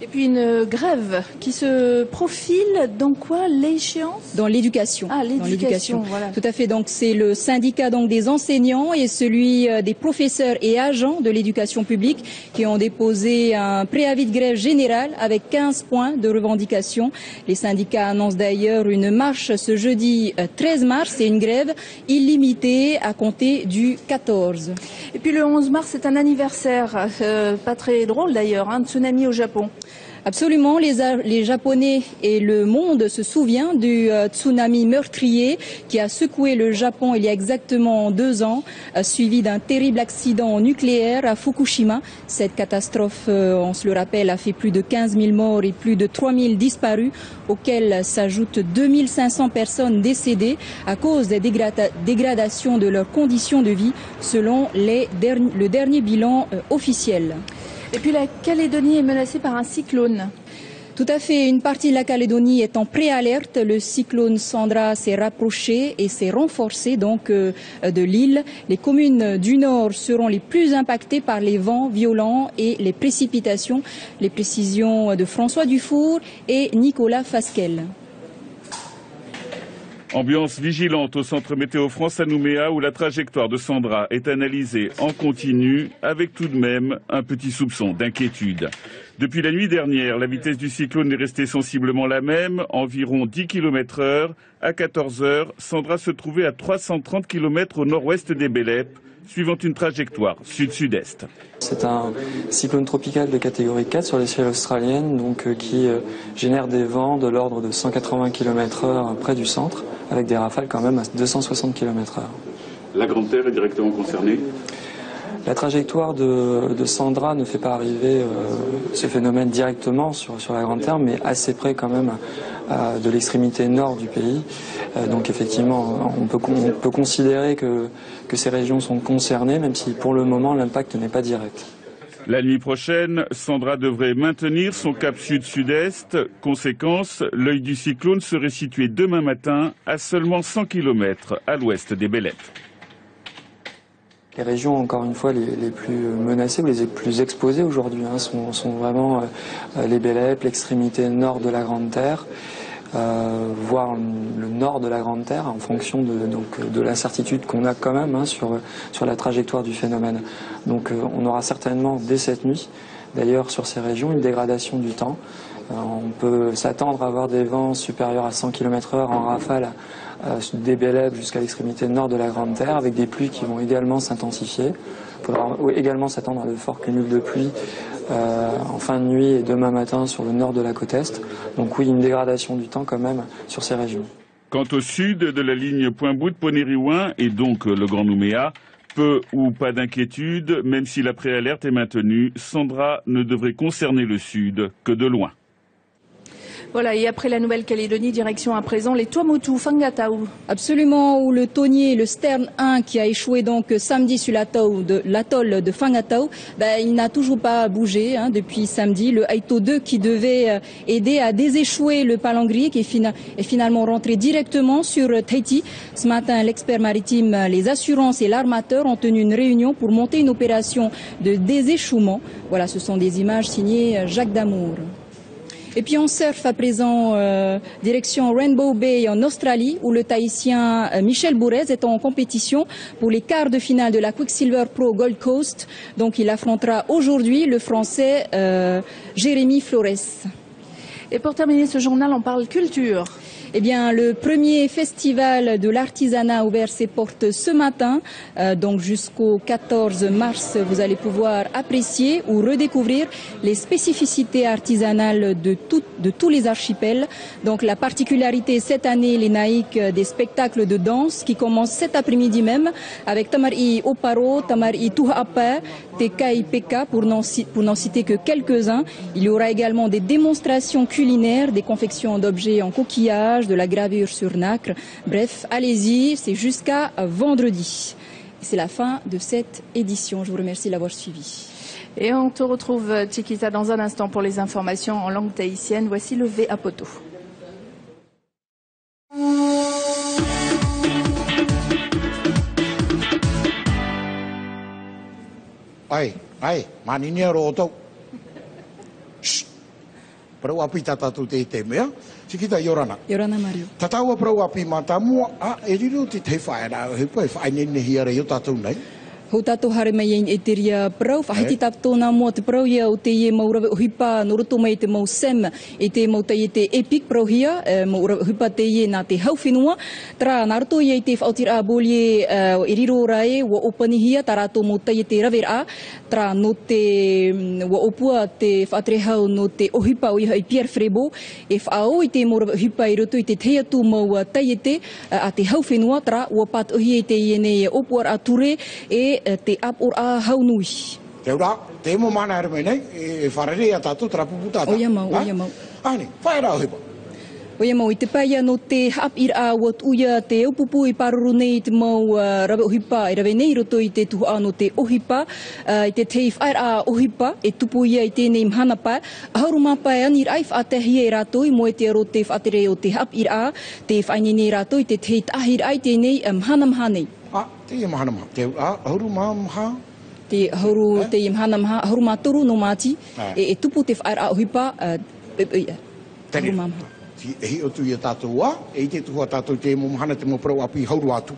S2: Et puis une grève qui se profile dans quoi, l'échéance?
S8: Dans l'éducation.
S2: Ah, l'éducation, voilà.
S8: Tout à fait. Donc c'est le syndicat donc des enseignants et celui des professeurs et agents de l'éducation publique qui ont déposé un préavis de grève générale avec 15 points de revendication. Les syndicats annoncent d'ailleurs une marche ce jeudi 13 mars et une grève illimitée à compter du 14.
S2: Et puis le 11 mars, c'est un anniversaire, pas très drôle d'ailleurs, un tsunami au Japon.
S8: Absolument, les Japonais et le monde se souviennent du tsunami meurtrier qui a secoué le Japon il y a exactement 2 ans, suivi d'un terrible accident nucléaire à Fukushima. Cette catastrophe, on se le rappelle, a fait plus de 15 000 morts et plus de 3 000 disparus, auxquels s'ajoutent 2 500 personnes décédées à cause des dégradations de leurs conditions de vie, selon le dernier bilan officiel.
S2: Et puis la Calédonie est menacée par un cyclone.
S8: Tout à fait. Une partie de la Calédonie est en préalerte. Le cyclone Sandra s'est rapproché et s'est renforcé donc de l'île. Les communes du nord seront les plus impactées par les vents violents et les précipitations. Les précisions de François Dufour et Nicolas Fasquelle.
S9: Ambiance vigilante au centre Météo France à Nouméa où la trajectoire de Sandra est analysée en continu avec tout de même un petit soupçon d'inquiétude. Depuis la nuit dernière, la vitesse du cyclone est restée sensiblement la même, environ 10 km/h. À 14 h, Sandra se trouvait à 330 km au nord-ouest des Bélep, suivant une trajectoire sud-sud-est.
S10: C'est un cyclone tropical de catégorie 4 sur l'échelle australienne, donc qui génère des vents de l'ordre de 180 km/h près du centre, avec des rafales quand même à 260 km/h.
S9: La Grande Terre est directement concernée ?
S10: La trajectoire de Sandra ne fait pas arriver ce phénomène directement sur la Grande Terre, mais assez près quand même de l'extrémité nord du pays. Donc effectivement, on peut considérer que ces régions sont concernées, même si pour le moment l'impact n'est pas direct.
S9: La nuit prochaine, Sandra devrait maintenir son cap sud-sud-est. Conséquence, l'œil du cyclone serait situé demain matin à seulement 100 km à l'ouest des Bélep.
S10: Les régions, encore une fois, les plus menacées ou les plus exposées aujourd'hui sont vraiment les Bélep, l'extrémité nord de la Grande Terre, voire le nord de la Grande Terre, en fonction de l'incertitude qu'on a quand même sur la trajectoire du phénomène. Donc on aura certainement dès cette nuit, d'ailleurs sur ces régions, une dégradation du temps. On peut s'attendre à avoir des vents supérieurs à 100 km/h en rafale des Bélep jusqu'à l'extrémité nord de la Grande Terre, avec des pluies qui vont également s'intensifier. Il faudra également s'attendre à de forts cumuls de pluie en fin de nuit et demain matin sur le nord de la côte Est. Donc oui, une dégradation du temps quand même sur ces régions.
S9: Quant au sud de la ligne Pointe-Bout-Ponériouin et donc le Grand Nouméa, peu ou pas d'inquiétude, même si la préalerte est maintenue, Sandra ne devrait concerner le sud que de loin.
S2: Voilà, et après la Nouvelle-Calédonie, direction à présent les Tuamotu, Fangatau.
S8: Absolument, où le tonnier, le Stern 1 qui a échoué donc samedi sur l'atoll de Fangatau, il n'a toujours pas bougé depuis samedi. Le Aito 2 qui devait aider à déséchouer le palangrier qui est finalement rentré directement sur Tahiti. Ce matin, l'expert maritime, les assurances et l'armateur ont tenu une réunion pour monter une opération de déséchouement. Voilà, ce sont des images signées Jacques Damour. Et puis on surfe à présent direction Rainbow Bay en Australie où le Tahitien Michel Bourez est en compétition pour les quarts de finale de la Quicksilver Pro Gold Coast. Donc il affrontera aujourd'hui le Français Jérémy Flores.
S2: Et pour terminer ce journal, on parle culture.
S8: Eh bien, le premier festival de l'artisanat a ouvert ses portes ce matin. Donc jusqu'au 14 mars, vous allez pouvoir apprécier ou redécouvrir les spécificités artisanales de tous les archipels. Donc la particularité cette année, les naïcs des spectacles de danse qui commencent cet après-midi même avec Tamari Oparo, Tamari Tuhapa, Tekai Peka pour n'en citer que quelques-uns. Il y aura également des démonstrations culinaires, des confections d'objets en coquillage, de la gravure sur nacre. Bref, allez-y, c'est jusqu'à vendredi. C'est la fin de cette édition. Je vous remercie de l'avoir suivi.
S2: Et on te retrouve, Chiquita, dans un instant pour les informations en langue tahitienne. Voici le V à Poto.
S1: Ai, manini roto. Pro api tatatu te mea. Chiquita Yorana.
S8: Yorana Mario.
S1: Tatawa pro api matamua a eriru te te whaera. Hepo e whaine ne hiare yo tatu nei.
S8: Ho tātou hare mai e te ria prau, whahiti tātou nā mua te prau ia o te ie maurawe o hipa, no roto mai te mau Sam, e te mau tai e te epic prau hia, maurawe o hipa te ie nā te hauwhenua. Tara, nā roto ia i te whaotira a bolie e riro rai, wa opani hia, tā rātou mau tai e te rawera, tara no te wa opua te whaatrehau no te ohipa o iha i Pierre Frebo, e whaao i te maurawe o hipa i roto i te teatu mau tai e te, a te hauwhenua, tara, wa pat ohi e te ie nei opuar a ture, e te ap or a haunui.
S1: Te ura, te mo mana ere nei, e wharere a tātou trapu putata.
S8: Oia mau, oia mau.
S1: Ani, whaera o hipa.
S8: Oia mau, i te paia no te hap ir a wat uia te upupu i paruru nei te mau rawe ohipa, i rawe nei roto i te tuha no te ohipa, i te te whaer a ohipa, e tupu ia i tēnei mhana pa, ahauru mapa e ani rai whaatehia e rato i moe te aro te whaatere o te hap ir a, te whaine nei rato i te te tahir ai tēnei mhana mhanei.
S1: Te ia mahana maha. Te ahuru maha.
S8: Te ahuru, te ia mahana maha, ahuru mātoru no māti, e tupu te whaer a ohipa, ahuru maha.
S1: E hi o tu ia tātou a, e i te tuhua tātou te mo mahana te mo prau api hauru atu.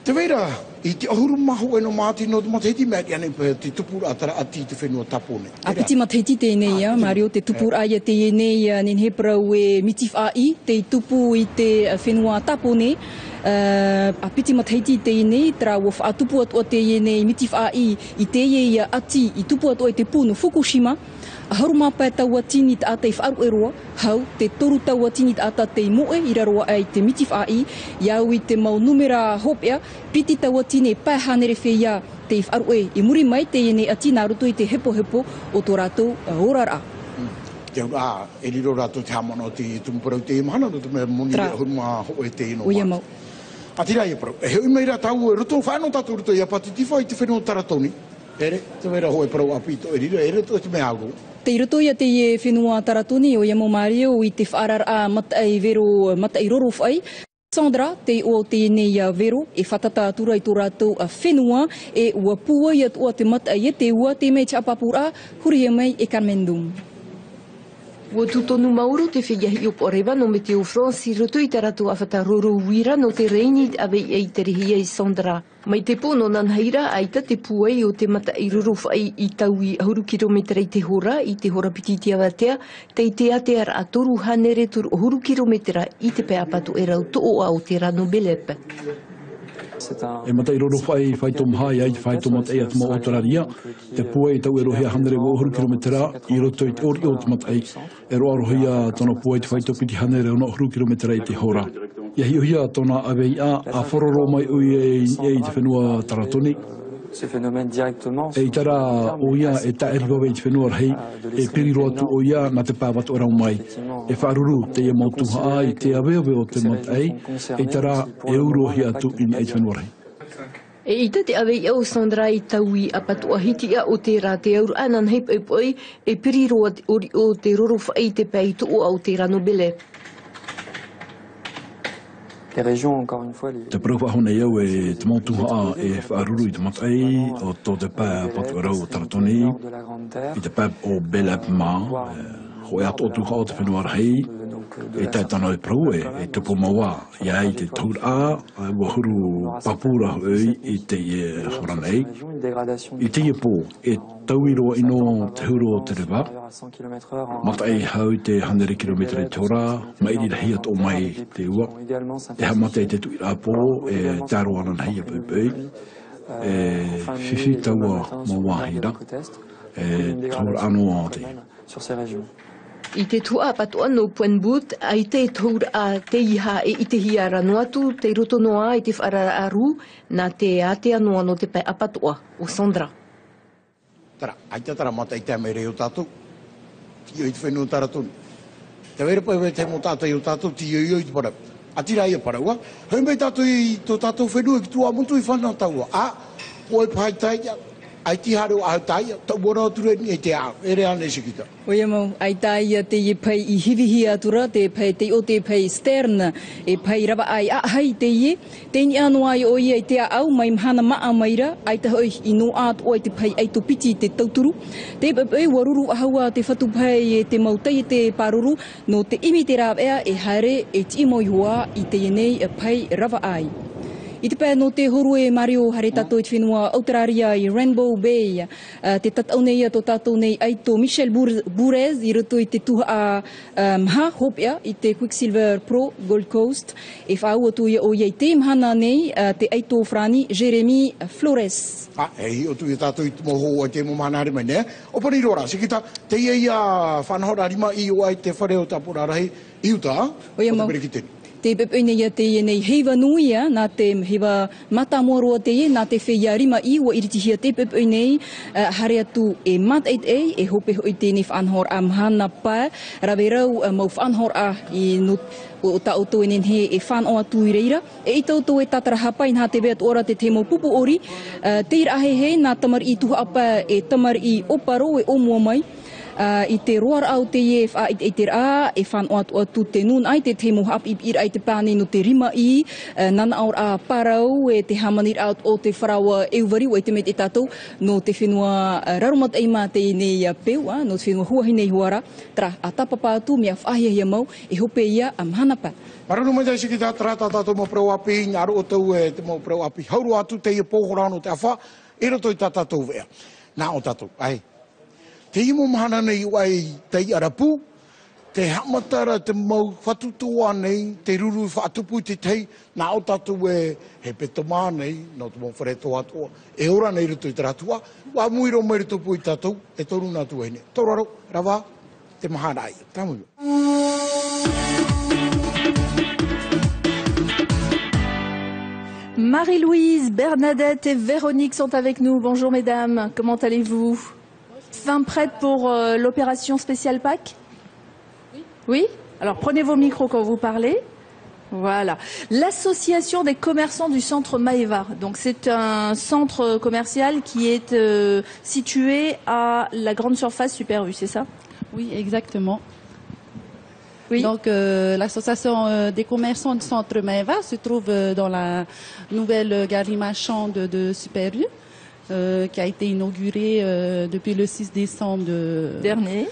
S1: Te weira, i te ahuru maho e no māti no te matahiti mea ki ane te tupura atara ati te whenua tapone.
S8: A piti matahiti tēnei, Mario, te tupura aia tēnei, nen he prau e mitif ai, te tupu i te whenua tapone, a piti matahiti tēnei, tra wo whaatupu atua tēnei mitif ai, i te ia ati, i tupu atua i te pūnu Fukushima, a haru mapa e taua tini te ata i whaaru e roa, hau te toru taua tini te ata te moe i raroa ai te mitif ai, iau i te mau numera hopea, piti taua tini e pāhanere whea te i whaaru e, i muri mai te iene ati nā roto i te hepo hepo o tō rātou orara.
S1: Te ura, e riro rātou te hamana o te tumuparau te imahana, no te mea moni rea huruma ho e te ino
S8: Oia mau.
S1: Atira ia parau, e heu meira tau e roto whanau tātou roto i apatitiwha i te whenua taratoni. Ere, te meira ho e parau apito, e riro, ere to te mea ago.
S8: Te roto ia te whenua taratoni o Iamo Mario i te whaarar a matai vero, matai roro whai. Sandra, te o te nei vero, e whatata atura i tō rātou a whenua, e ua pua i atua te matai e te ua, te mei te apapura, huri e mei e Carmendum.
S11: Ua tutonu mauro te whiahi o Poreva no Meteo France i roto i te ratu a whataroro wira no te reini awe i te rihia i Sondra. Mai te pono nanhaira aita te puai o te mata i roro whai i tau i ahuru kilometra i te hora piti te awatea, te i te ate ar a toru hanere turu ahuru kilometra i te peapatu e rau tō a o te rano belepe.
S12: E mata i roro whai tō mhai ai te whai tō mata e atu mo otoraria, te puai tau e rohia hanere o ahuru kilometra i roto i te ori o te mata ai, e roa rohia tōna puai te whai tō piti hanere o ahuru kilometra i te hora. Ia hiohia tōna awei a whororo mai ui e i te whenua taratoni. E i tara o ia e taeri wawe i te whenua rhei, e piriro atu o ia na te pāwatu arau mai. E wharuru te ia mautuha a i te aweawe o te matai, e tara e urohi atu i te whenua rhei.
S11: E ita te awei au Sandra i taui a patua hitia o te rā te auru anan hei pai e piriro o te roro whai te pai tu o au te rano bele.
S12: Te prauwhahone iau e te mautuha e whaaruru i te matai o tō te pā patu arau o Taratoni, i te pā o Belep Mā, hoi ato o tuha o te whenua rhei, e tai tana e prau e tupo maua, ia i te taura a wahuru papura hoi i te horanei, i te pō e tauiroa ino te huro o te rewa, matai hau te 100 kilometra i te ora, mairi rahi ato mai te ua, e ha matai te tuira pō e taro ana nahi a pui, e whiwhi taua mawahira, e taura anō a te.
S11: I te tua patua no Puenbout, ai te taura a te iha e i te hia ranuatu, te roto noa i te whaara aru, nā te ate anoa no te pai apatua o Sandra.
S1: Tara, ai te tara mata i te amere o tātou, ti i te whenua taratoni. Te wera pai te mo tātou i o tātou, ti i te para. Atira ia paraua. Hei mei tātou i tō tātou whenua ki tua muntu i whanau taua. Oe pai taia, ai ti haru au taia, tau mora ature ni e te ao. Ere ane sikita.
S8: Oia mau, ai taia te i pai i hivihi atura, te pai te o te pai stern, e pai rawa ai ahai te i, te ni anu ai o i ai te au, mai mhana maa maira, ai ta hoi i no atu o ai te pai ai to piti te tauturu. Te pai waruru ahaua te whatu pai e te mautai te paruru, no te imi te rāwea e haere e ti imo i hoa i te nei e pai rawa ai. I te pēr no te horu e Mario hare tātou i te whenua Autararia i Rainbow Bay, te tatau nei tō tātou nei ai tō Michel Bourez i roto i te tuha a mha hopea i te Quicksilver Pro Gold Coast, e whaau atu i o iei te mhana nei te ai tō Frani Jeremy Flores.
S1: Hei, o tu i tātou i moho ai te mo mana hare mai ne. O pari rora, sikita, te iei a whanahora rima i o ai te whare o tāpura rahi, i uta, o te perikiteni.
S8: Te pepene ia te nei heiva nui ia, nā te heiva matamoroa te ie, nā te whia rima i ua iritihia te pepene hare atu e mateit e hope hoi tēnei whanhor a mhana pā, rawe rau mau whanhor a i no o ta auto enen he e whanau atu i reira. E i tauto e tatara hapai nā te beat ora te te mau pupu ori, te ira he he nā tamar i tuha apa e tamar i oparo e omua mai. I te roar au te ie i te rā, e whanau atu te nun ai te te moha api ira ai te pāne no te rima i, nana aur a parau e te hamanir out o te wharaua euwari o e te me te tātou, no te whenua rarumat eima te nei peu, no te whenua huahi nei huara, tra a tapapa atu mea whahia hia mau, e hope ia a mhanapa.
S1: Maranu mai taisi ki tā trata tātou mo prau api, ngā ro tau e te mo prau api, hauru atu te ia pōhorano te awha, e roto i tā tātou vea. Nā o tātou, ai. Te imo mahana nei wai te arapu, te hamatara te mau whatutua nei, te ruru whaatupu te tei, nā o tātou e he petoma nei, no te mau whareto atua, e ora nei ruto i te ratua, wā muiro mai ruto pui tātou, e toru nā tu hene. Toraro, rawa, te mahana ai. Tāmua.
S2: Marie-Louise, Bernadette et Véronique sont avec nous. Bonjour mesdames, comment allez-vous? Fin prête pour l'opération spéciale Pâques? Oui. Oui? Alors prenez vos micros quand vous parlez. Voilà. L'association des commerçants du centre Maeva. Donc c'est un centre commercial qui est situé à la grande surface Super U, c'est ça?
S13: Oui, exactement.
S2: Oui.
S13: Donc l'association des commerçants du centre Maeva se trouve dans la nouvelle galerie marchande de Super U. Qui a été inaugurée depuis le 6 décembre dernier.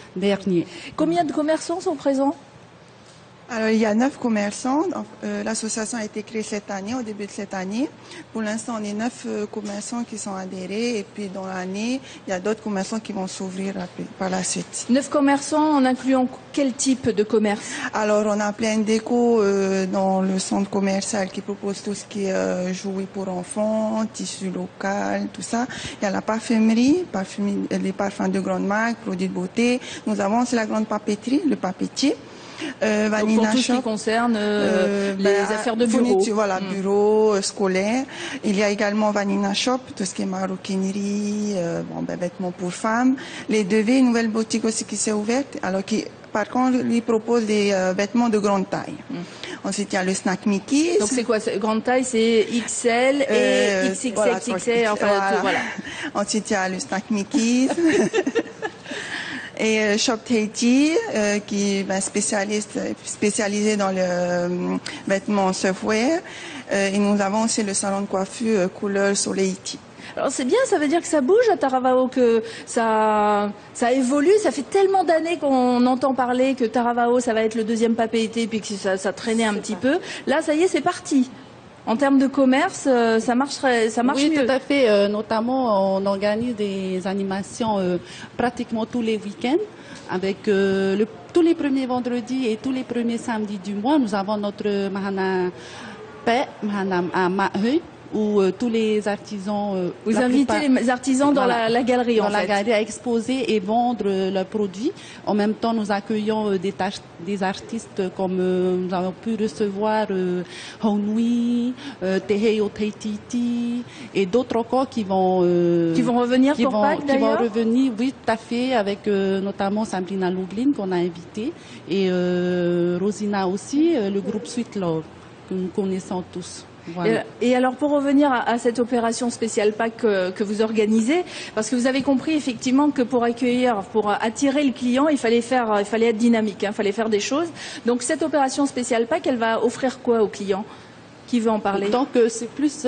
S2: Combien de commerçants sont présents?
S14: Alors, il y a 9 commerçants. L'association a été créée cette année, au début de cette année. Pour l'instant, on est 9 commerçants qui sont adhérés. Et puis, dans l'année, il y a d'autres commerçants qui vont s'ouvrir par la suite.
S2: 9 commerçants en incluant quel type de commerce?
S14: Alors, on a plein d'éco dans le centre commercial qui propose tout ce qui est jouets pour enfants, tissus local, tout ça. Il y a la parfumerie, les parfums de grande marque, produits de beauté. Nous avons aussi la grande papeterie, le papetier.
S2: Vanina pour tout ce qui concerne les affaires de bureau.
S14: Voilà, bureau, scolaire. Il y a également Vanina Shop, tout ce qui est maroquinerie, vêtements pour femmes. Les Devets, une nouvelle boutique aussi qui s'est ouverte, alors qui, par contre, lui propose des vêtements de grande taille. Ensuite, il y a le Snack Mickey.
S2: Donc c'est quoi, grande taille? C'est XL et XXL, voilà, XXL, enfin voilà.
S14: Ensuite, il y a le Snack Mickey. Et Shop Tahiti, qui est spécialisé dans le vêtement surfwear. Et nous avons aussi le salon de coiffure couleur Soleil-Haïti.
S2: Alors c'est bien, ça veut dire que ça bouge à Taravao, que ça évolue. Ça fait tellement d'années qu'on entend parler que Taravao, ça va être le deuxième Papeete, puis que ça traînait un petit peu. Là, ça y est, c'est parti. En termes de commerce, ça marche
S13: oui,
S2: mieux.
S13: Tout à fait. Notamment, on organise des animations pratiquement tous les week-ends. Avec tous les premiers vendredis et tous les premiers samedis du mois, nous avons notre Mahana Paix, Mahana Maheu, où tous les artisans...
S2: Vous invitez les artisans dans la galerie,
S13: dans la galerie à exposer et vendre leurs produits. En même temps, nous accueillons des artistes comme nous avons pu recevoir Honui, Teheo Teititi et d'autres encore qui vont
S2: revenir pour Pâques,
S13: qui vont revenir, oui, tout à fait, avec notamment Sabrina Luglin qu'on a invité et Rosina aussi, le groupe Sweet Love. que nous connaissons tous. Voilà.
S2: Et alors pour revenir à cette opération spéciale Pâques que vous organisez, parce que vous avez compris effectivement que pour attirer le client, il fallait être dynamique, il fallait faire des choses. Donc cette opération spéciale Pâques, elle va offrir quoi aux clients? Qui veut en parler?
S13: Donc c'est plus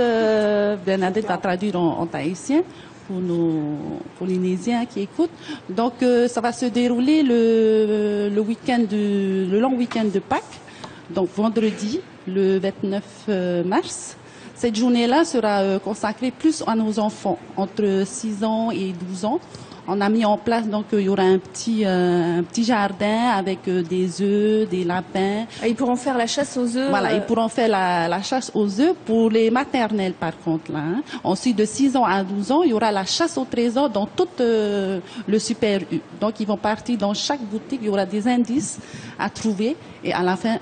S13: Bernadette va traduire en tahitien pour nos Polynésiens qui écoutent. Donc ça va se dérouler le long week-end de Pâques, donc vendredi, le 29 mars. Cette journée-là sera consacrée plus à nos enfants, entre 6 ans et 12 ans. On a mis en place, donc il y aura un petit jardin avec des œufs, des lapins.
S2: Et ils pourront faire la chasse aux œufs.
S13: Voilà, ils pourront faire la chasse aux œufs pour les maternelles par contre. Là, hein. Ensuite, de 6 ans à 12 ans, il y aura la chasse au trésor dans tout le Super U. Donc ils vont partir dans chaque boutique, il y aura des indices à trouver et à la fin,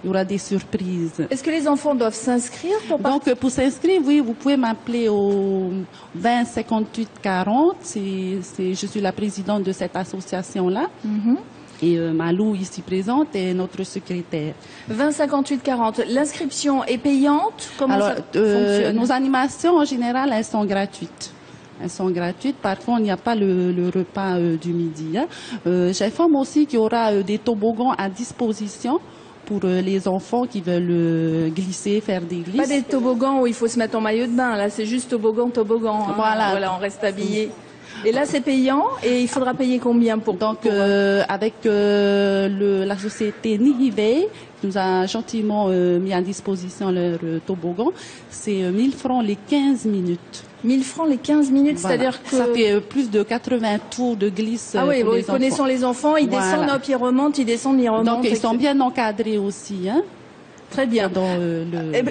S13: il y aura des surprises.
S2: Est-ce que les enfants doivent s'inscrire pour
S13: Donc, pour s'inscrire, oui, vous pouvez m'appeler au 20 58 40. Je suis la présidente de cette association-là. Et Malou, ici présente, est notre secrétaire.
S2: 20 58 40. L'inscription est payante? Comment ça fonctionne?
S13: Nos animations, en général, elles sont gratuites. Elles sont gratuites. Par contre, il n'y a pas le repas du midi. Hein. J'informe aussi qu'il y aura des toboggans à disposition pour les enfants qui veulent glisser, faire des glisses.
S2: Pas des toboggans où il faut se mettre en maillot de bain, là c'est juste toboggan. Hein. Voilà, on reste habillé. Et là c'est payant, et il faudra payer combien pour?
S13: Donc avec la société Nihivei, qui nous a gentiment mis à disposition leur toboggan, c'est 1000 francs les 15 minutes.
S2: 1000 francs les 15 minutes,
S13: voilà.
S2: C'est-à-dire que...
S13: Ça fait plus de 80 tours de glisse.
S2: Ah oui, connaissant les enfants, ils descendent, hop, ils remontent, ils descendent, ils remontent.
S13: Donc ils sont bien encadrés aussi. Hein.
S2: Très bien.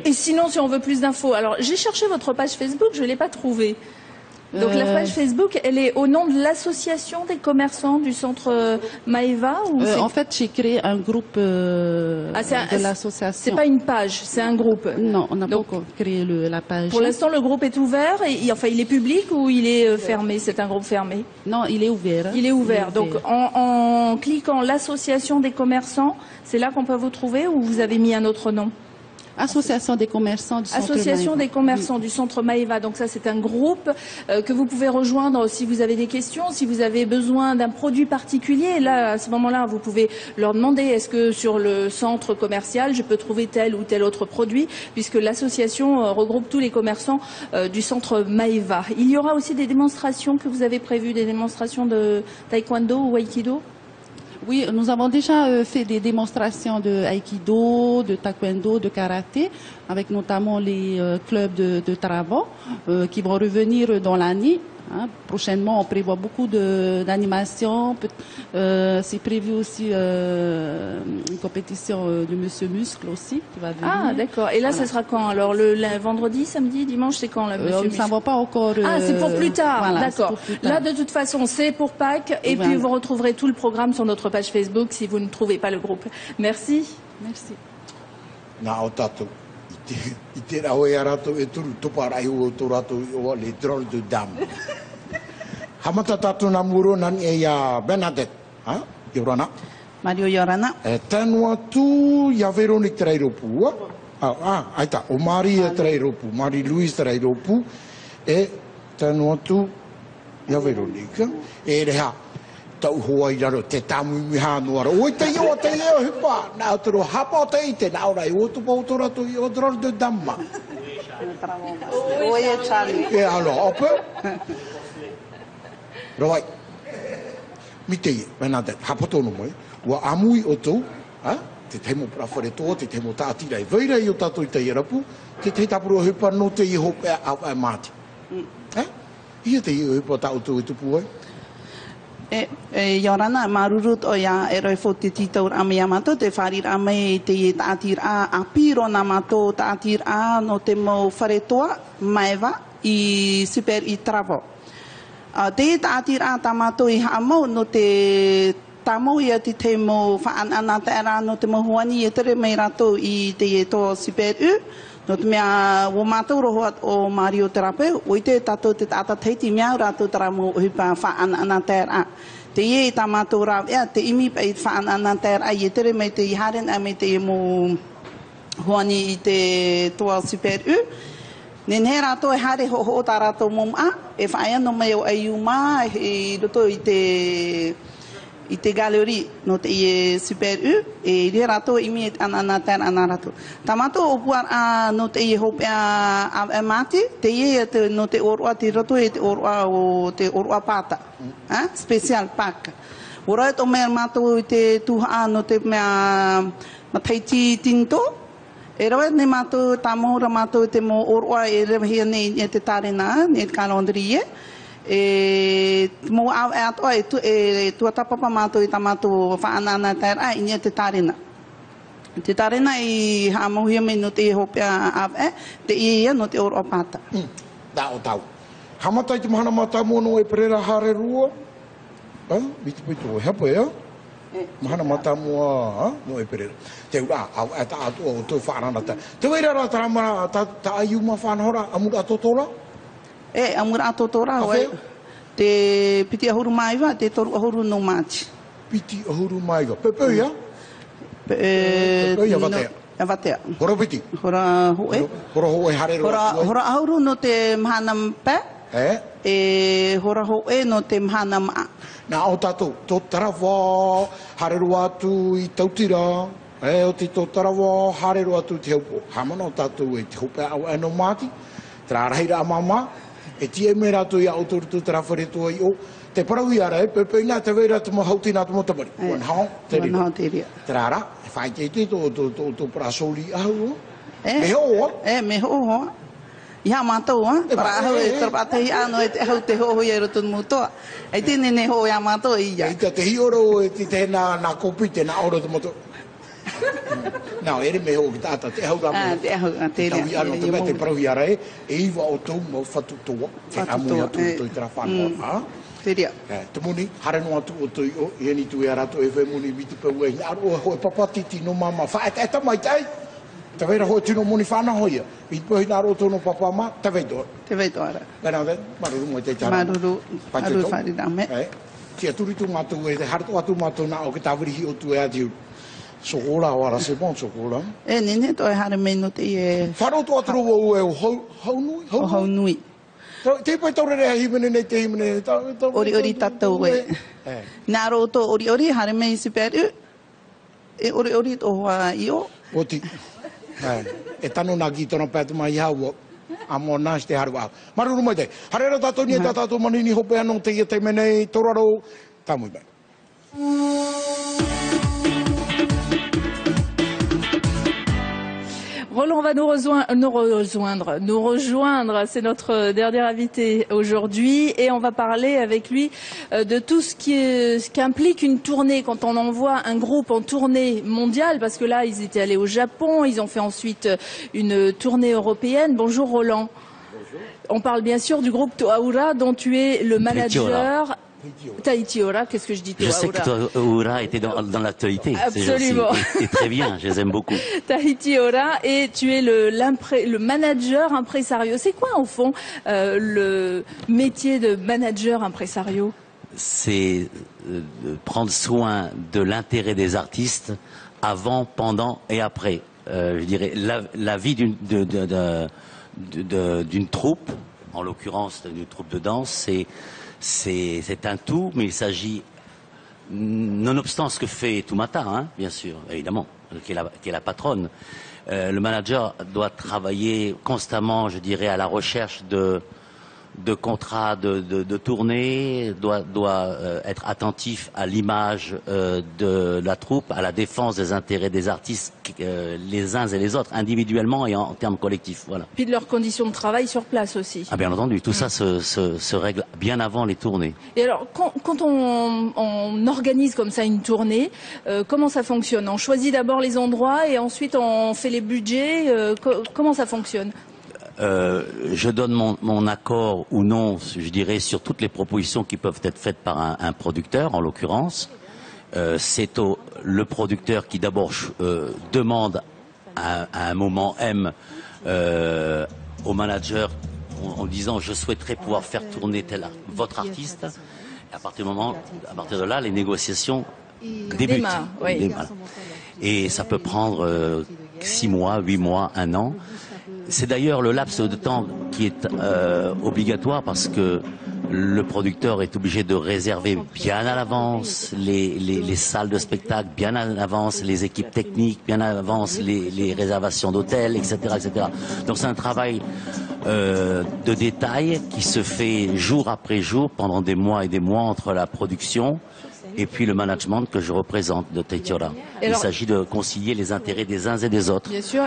S2: Et sinon, si on veut plus d'infos, alors j'ai cherché votre page Facebook, je ne l'ai pas trouvée. Donc la page Facebook, elle est au nom de l'association des commerçants du centre Maeva ou
S13: en fait, j'ai créé un groupe de l'association.
S2: C'est pas une page, c'est un groupe.
S13: Non, on n'a pas encore créé la page.
S2: Pour l'instant, le groupe est ouvert. Enfin, il est public ou il est fermé? C'est un groupe fermé?
S13: Non, il est ouvert. Hein.
S2: Il est ouvert. Donc en cliquant l'association des commerçants, c'est là qu'on peut vous trouver, ou vous avez mis un autre nom?
S13: Association des commerçants du centre
S2: Association
S13: Maeva.
S2: des commerçants du centre Maeva. Donc ça, c'est un groupe que vous pouvez rejoindre si vous avez des questions, si vous avez besoin d'un produit particulier. Là, à ce moment-là, vous pouvez leur demander est-ce que sur le centre commercial, je peux trouver tel ou tel autre produit, puisque l'association regroupe tous les commerçants du centre Maeva. Il y aura aussi des démonstrations que vous avez prévues, des démonstrations de taekwondo ou aikido?
S13: Oui, nous avons déjà fait des démonstrations de aikido, de taekwondo, de karaté, avec notamment les clubs de Taravon qui vont revenir dans l'année. Hein. Prochainement, on prévoit beaucoup d'animations. C'est prévu aussi une compétition de Monsieur Muscle aussi qui va venir.
S2: Ah, d'accord. Et là, ce sera quand? Alors, le vendredi, samedi, dimanche, c'est quand, là, Monsieur
S13: Muscle?
S2: Muscle?
S13: Nous ne savons pas encore.
S2: Ah, c'est pour plus tard.
S13: Voilà,
S2: d'accord. Là, de toute façon, c'est pour Pâques. Et puis, vous retrouverez tout le programme sur notre page Facebook si vous ne trouvez pas le groupe. Merci.
S13: Merci.
S1: I te rau e arato e turu toparai o tō rato o le drôle de dame. Hamata tātou nā muro nani e ia Bernadette. Yorana.
S15: Mario Yorana.
S1: E tanua tū ia Veronique te reiropu. Aita, o Mari e te reiropu. Mari Louise te reiropu. E tanua tū ia Veronique. E reha. Tau hoa i raro te tamu i miha noara. Oi te io hipa. Nā tero hapa o te ite. Nā ora i o tupa o tōrato i o drôle de dame.
S15: Oi e Charlie.
S1: E alo, ope. Rawai. Mi te i, Bernadette, hapa tōnu mai. Ua amui o tō. Te teimo prawhare tō, te teimo tātira i veira i o tātou i te irapu. Te te tapuro hipa no te i hope a māti. Ia te i hipa tāu tō i tupu ai.
S15: Yorana marurut o ia e roi fo te titau ame amato te wharir ame te tātir a piro na mato tātir a no te mo wharetoa Maeva i Super i Travo. Te tātir a tamato i hamo no te tamo ia te mo whaan ana te ara no te mo huani e tere mei rato i te to Super U. No te mea o mātou rohoat o Mario Terapeu, o i te tātou te tāta teiti mea rātou tara mo hipa whaan ana tēra. Te ie i tā mātou rāw ea, te imi pei whaan ana tēra, i tere mei te i haren a mei te mo Hoani i te toa Super U. Nene rato e hare ho tā rato moma. E whaia no mai o aiuma e roto i te galeri no te i Super U. E rea rato i mi ana tēr ana rato. Tamato o puar no te i hope a mati. Te i no te orua te roto e te orua o te orua pata. Special pack. Ora e to mea mato i te tuha no te mea mataiti tinto. E rawa ne mato tamora mato te mo orua e rewahia ne te tarena, ne kalondrie. E mo au ato e tua tapapa mato i tamato whaanana tēra i ne te tarena. Te tarena i hamohia me no te hopea awe, te ia no te orua pata.
S1: Tau tau. Hamatai te mahana mata mono e perera hare rua. Biti pito e hapo ea. Mahana mata mua no e perera. Te ura au ata atu o toi whaarana ta. Te weira rā taramara ta aiuma whanahora amura atotora?
S15: Amura atotora oe. Te piti ahuru maiwa, te toru ahuru no mati.
S1: Piti ahuru maiwa. Pepe ia?
S15: Pepe
S1: ia watea.
S15: E watea.
S1: Hora piti?
S15: Hora hoe.
S1: Hora hoe hare roa.
S15: Hora ahuru no te mahana mpe. E hora hoe no te mahana maa.
S1: Nā o tātou, tō tarawa, hareroa atu i tautira, o te tō tarawa, hareroa atu te haupo. Hamana o tātou e te hope au eno māti, tera rahira a mama, e tie me rātou i a autorutu tera wharetua i o, te parau i ara e, pepe ina te veira te mo hauti nā te mo tamari. Wan hao, te ria.
S15: Wan hao, te ria.
S1: Tera ara, e whai te te tō parasoli ahu, me hoa.
S15: Me hoa. Ia mātou, para ahau e tarapatei ano e te ahau te hoho i aeroton mutoa. E tēne ne ho ia mātou i ia.
S1: E te hioro e te nā kopite nā oro te moto. Nā, ere me ho ki tāta, te ahau rāmu.
S15: Te ahau, te rea.
S1: Tau i ano te me te parahu i ara e iwa o tau mo whatutoa, te amu i atu o tau i tera whanua.
S15: Te rea.
S1: Te muni, hare no atu o tau i o, i eni tu e arato e whai muni viti pau e hina aro e hoi papatiti no mama. Wha e tamai tai. Te veira hoi tino moni whana hoia. I pohi nā roto no papa ma, te veitoa.
S15: Te veitoa.
S1: Bena te, maruru mo te tara.
S15: Maruru, maruru whari rame.
S1: Tia turitu mātou e te harto atu mātou nā o ke tāwirihi o tu e ati. Sokola o ara se bon sokola.
S15: Nene to e hare mei no te e...
S1: Wharoto atu roa o e o haunui?
S15: O haunui.
S1: Te pai taure rea himene nei te himene.
S15: Ori tatou e. Nā roto ori hare mei Super U. E ori tohua i o.
S1: Oti. E tano nā ki tona pētu mai haua. Amo nās te haru au. Maruru mai te. Harera tātou ni e tātou manini hope anō te ia te menei toraro. Tāmui mai.
S2: Roland va nous rejoindre. C'est notre dernier invité aujourd'hui et on va parler avec lui de tout ce qu'implique une tournée quand on envoie un groupe en tournée mondiale, parce que là ils étaient allés au Japon, ils ont fait ensuite une tournée européenne. Bonjour Roland. Bonjour. On parle bien sûr du groupe Toaura dont tu es le manager. Tahiti Ora, qu'est-ce que je dis?
S16: Je sais que Toaura était dans l'actualité.
S2: Absolument.
S16: Et très bien, je les aime beaucoup.
S2: Tahiti Ora, et tu es le manager impresario. C'est quoi au fond le métier de manager impresario?
S16: C'est prendre soin de l'intérêt des artistes avant, pendant et après. Je dirais la vie d'une troupe, en l'occurrence d'une troupe de danse, c'est un tout, mais il s'agit, nonobstant ce que fait Toumata, bien sûr, évidemment, qui est la patronne, le manager doit travailler constamment, je dirais, à la recherche de contrats de tournée, doit être attentif à l'image de la troupe, à la défense des intérêts des artistes, les uns et les autres, individuellement et en termes collectifs. Voilà.
S2: Puis de leurs conditions de travail sur place aussi.
S16: Ah, bien entendu, tout ça se règle bien avant les tournées.
S2: Et alors, quand on organise comme ça une tournée, comment ça fonctionne? On choisit d'abord les endroits et ensuite on fait les budgets. Comment ça fonctionne?
S16: Je donne mon accord ou non, je dirais, sur toutes les propositions qui peuvent être faites par un producteur, en l'occurrence. C'est le producteur qui d'abord demande à un moment M au manager en disant je souhaiterais pouvoir faire tourner votre artiste. Et à partir de là, les négociations débutent.
S2: Oui.
S16: Et ça peut prendre 6 mois, 8 mois, 1 an. C'est d'ailleurs le laps de temps qui est obligatoire parce que le producteur est obligé de réserver bien à l'avance les salles de spectacle, bien à l'avance les équipes techniques, bien à l'avance les réservations d'hôtels, etc., etc. Donc c'est un travail de détail qui se fait jour après jour pendant des mois et des mois entre la production et puis le management que je représente de Tahiti Ora. Il s'agit de concilier les intérêts des uns et des autres.
S2: Bien sûr.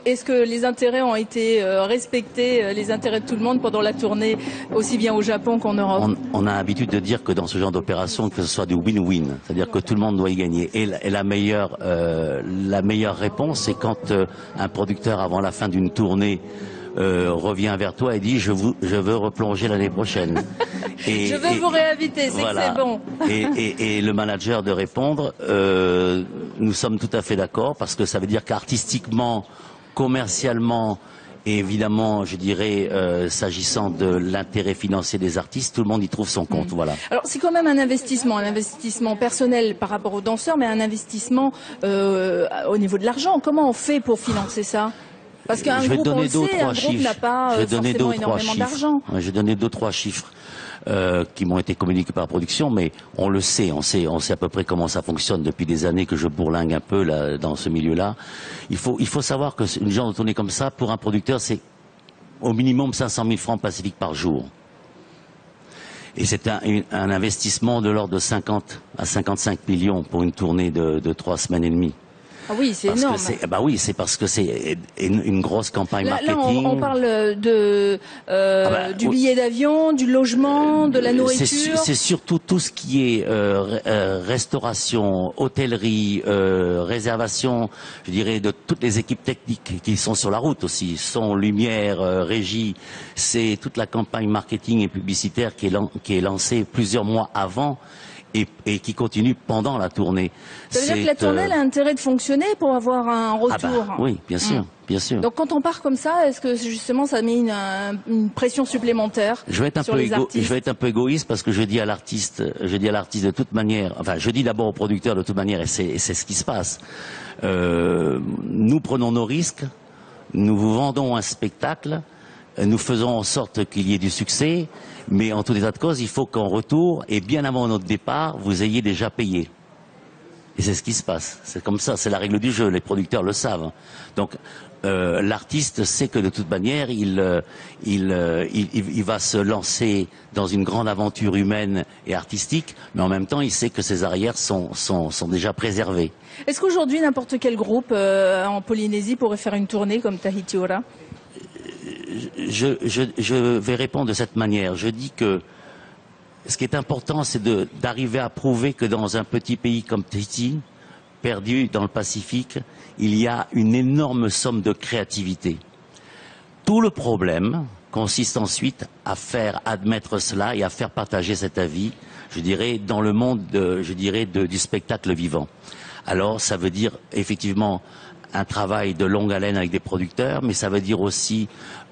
S2: Est-ce que les intérêts ont été respectés, les intérêts de tout le monde pendant la tournée, aussi bien au Japon qu'en Europe?
S16: On a l'habitude de dire que dans ce genre d'opération, que ce soit du win-win, c'est-à-dire que tout le monde doit y gagner. Et la meilleure réponse, c'est quand un producteur, avant la fin d'une tournée, revient vers toi et dit je veux replonger l'année prochaine.
S2: Je veux vous réinviter, c'est
S16: voilà.
S2: que c'est bon.
S16: et le manager de répondre nous sommes tout à fait d'accord parce que ça veut dire qu'artistiquement, commercialement et évidemment, je dirais, s'agissant de l'intérêt financier des artistes, tout le monde y trouve son compte. Voilà.
S2: Alors c'est quand même un investissement personnel par rapport aux danseurs, mais un investissement au niveau de l'argent. Comment on fait pour financer ça? Parce qu'un groupe, on le sait, un groupe n'a pas forcément énormément d'argent.
S16: J'ai donné 2-3 chiffres qui m'ont été communiqués par la production, mais on le sait, on sait à peu près comment ça fonctionne depuis des années que je bourlingue un peu là, dans ce milieu-là. Il faut savoir que une genre de tournée comme ça, pour un producteur, c'est au minimum 500 000 francs pacifiques par jour. Et c'est un investissement de l'ordre de 50 à 55 millions pour une tournée de 3 semaines et demie.
S2: Ah oui, c'est énorme.
S16: Bah oui, c'est parce que c'est une grosse campagne marketing.
S2: Là, on parle du billet d'avion, du logement, de la nourriture.
S16: C'est surtout tout ce qui est restauration, hôtellerie, réservation, je dirais, de toutes les équipes techniques qui sont sur la route aussi. Son, lumière, régie, c'est toute la campagne marketing et publicitaire qui est lancée plusieurs mois avant. Et qui continue pendant la tournée.
S2: Ça veut dire que la tournée elle a intérêt de fonctionner pour avoir un retour.
S16: Oui, bien sûr, bien sûr.
S2: Donc quand on part comme ça, est-ce que justement ça met une pression supplémentaire sur les artistes?
S16: Je vais être un peu égoïste parce que je dis à l'artiste de toute manière, enfin je dis d'abord au producteur de toute manière et c'est ce qui se passe. Nous prenons nos risques, nous vous vendons un spectacle, nous faisons en sorte qu'il y ait du succès. Mais en tout état de cause, il faut qu'en retour, et bien avant notre départ, vous ayez déjà payé. Et c'est ce qui se passe. C'est comme ça, c'est la règle du jeu, les producteurs le savent. Donc l'artiste sait que de toute manière, il va se lancer dans une grande aventure humaine et artistique, mais en même temps, il sait que ses arrières sont déjà préservées.
S2: Est-ce qu'aujourd'hui, n'importe quel groupe en Polynésie pourrait faire une tournée comme Tahiti Ora?
S16: Je vais répondre de cette manière. Je dis que ce qui est important, c'est d'arriver à prouver que dans un petit pays comme Tahiti, perdu dans le Pacifique, il y a une énorme somme de créativité. Tout le problème consiste ensuite à faire admettre cela et à faire partager cet avis, je dirais, dans le monde, du spectacle vivant. Alors, ça veut dire effectivement un travail de longue haleine avec des producteurs, mais ça veut dire aussi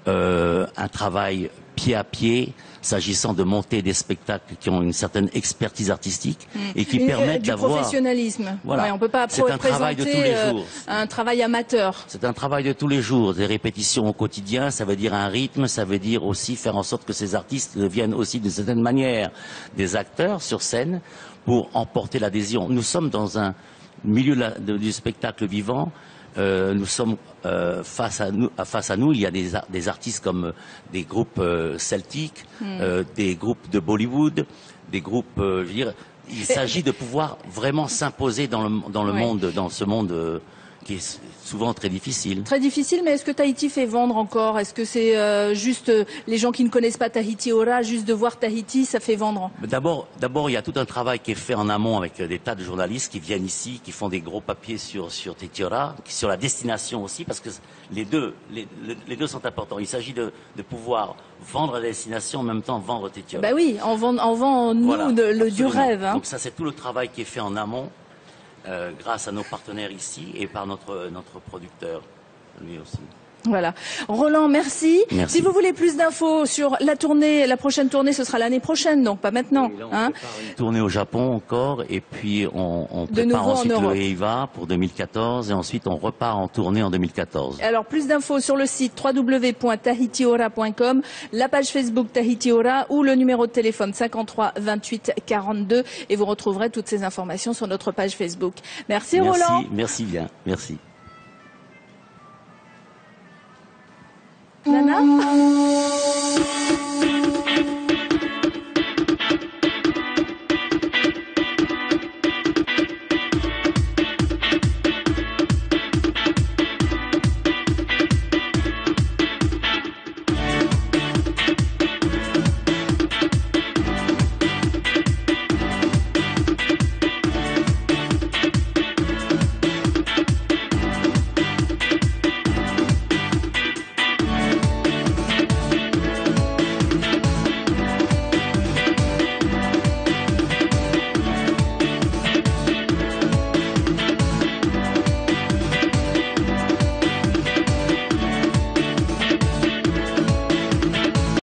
S16: un travail pied à pied, s'agissant de monter des spectacles qui ont une certaine expertise artistique et qui permettent d'avoir
S2: du professionnalisme.
S16: Voilà.
S2: Ouais, on peut pas
S16: c'est un travail de tous les jours.
S2: Un travail amateur.
S16: C'est un travail de tous les jours, des répétitions au quotidien. Ça veut dire un rythme, ça veut dire aussi faire en sorte que ces artistes deviennent aussi d'une certaine manière des acteurs sur scène pour emporter l'adhésion. Nous sommes dans un milieu du spectacle vivant. Nous sommes face à nous, il y a des artistes comme des groupes celtiques, des groupes de Bollywood, des groupes, je veux dire, il s'agit de pouvoir vraiment s'imposer dans le monde, dans ce monde qui est souvent très difficile.
S2: Très difficile, mais est-ce que Tahiti fait vendre encore? Est-ce que c'est juste les gens qui ne connaissent pas Tahiti Ora, juste de voir Tahiti, ça fait vendre?
S16: D'abord, il y a tout un travail qui est fait en amont avec des tas de journalistes qui viennent ici, qui font des gros papiers sur Tahiti Ora, sur la destination aussi, parce que les deux sont importants. Il s'agit de pouvoir vendre la destination en même temps vendre Tahiti Ora.
S2: Bah oui, on vend nous
S16: voilà,
S2: du rêve. Hein.
S16: Donc ça, c'est tout le travail qui est fait en amont. Grâce à nos partenaires ici et par notre producteur, lui aussi.
S2: Voilà. Roland, merci.
S16: Merci.
S2: Si vous voulez plus d'infos sur la tournée, la prochaine tournée, ce sera l'année prochaine, donc pas maintenant.
S16: Oui, là, on prépare une tournée au Japon encore, et puis on
S2: De
S16: prépare
S2: nouveau en
S16: ensuite
S2: Europe.
S16: le EIVA pour 2014, et ensuite on repart en tournée en 2014.
S2: Alors, plus d'infos sur le site www.tahitiora.com, la page Facebook Tahiti Ora ou le numéro de téléphone 53 28 42, et vous retrouverez toutes ces informations sur notre page Facebook. Merci Roland.
S16: Merci bien, merci.
S2: Nana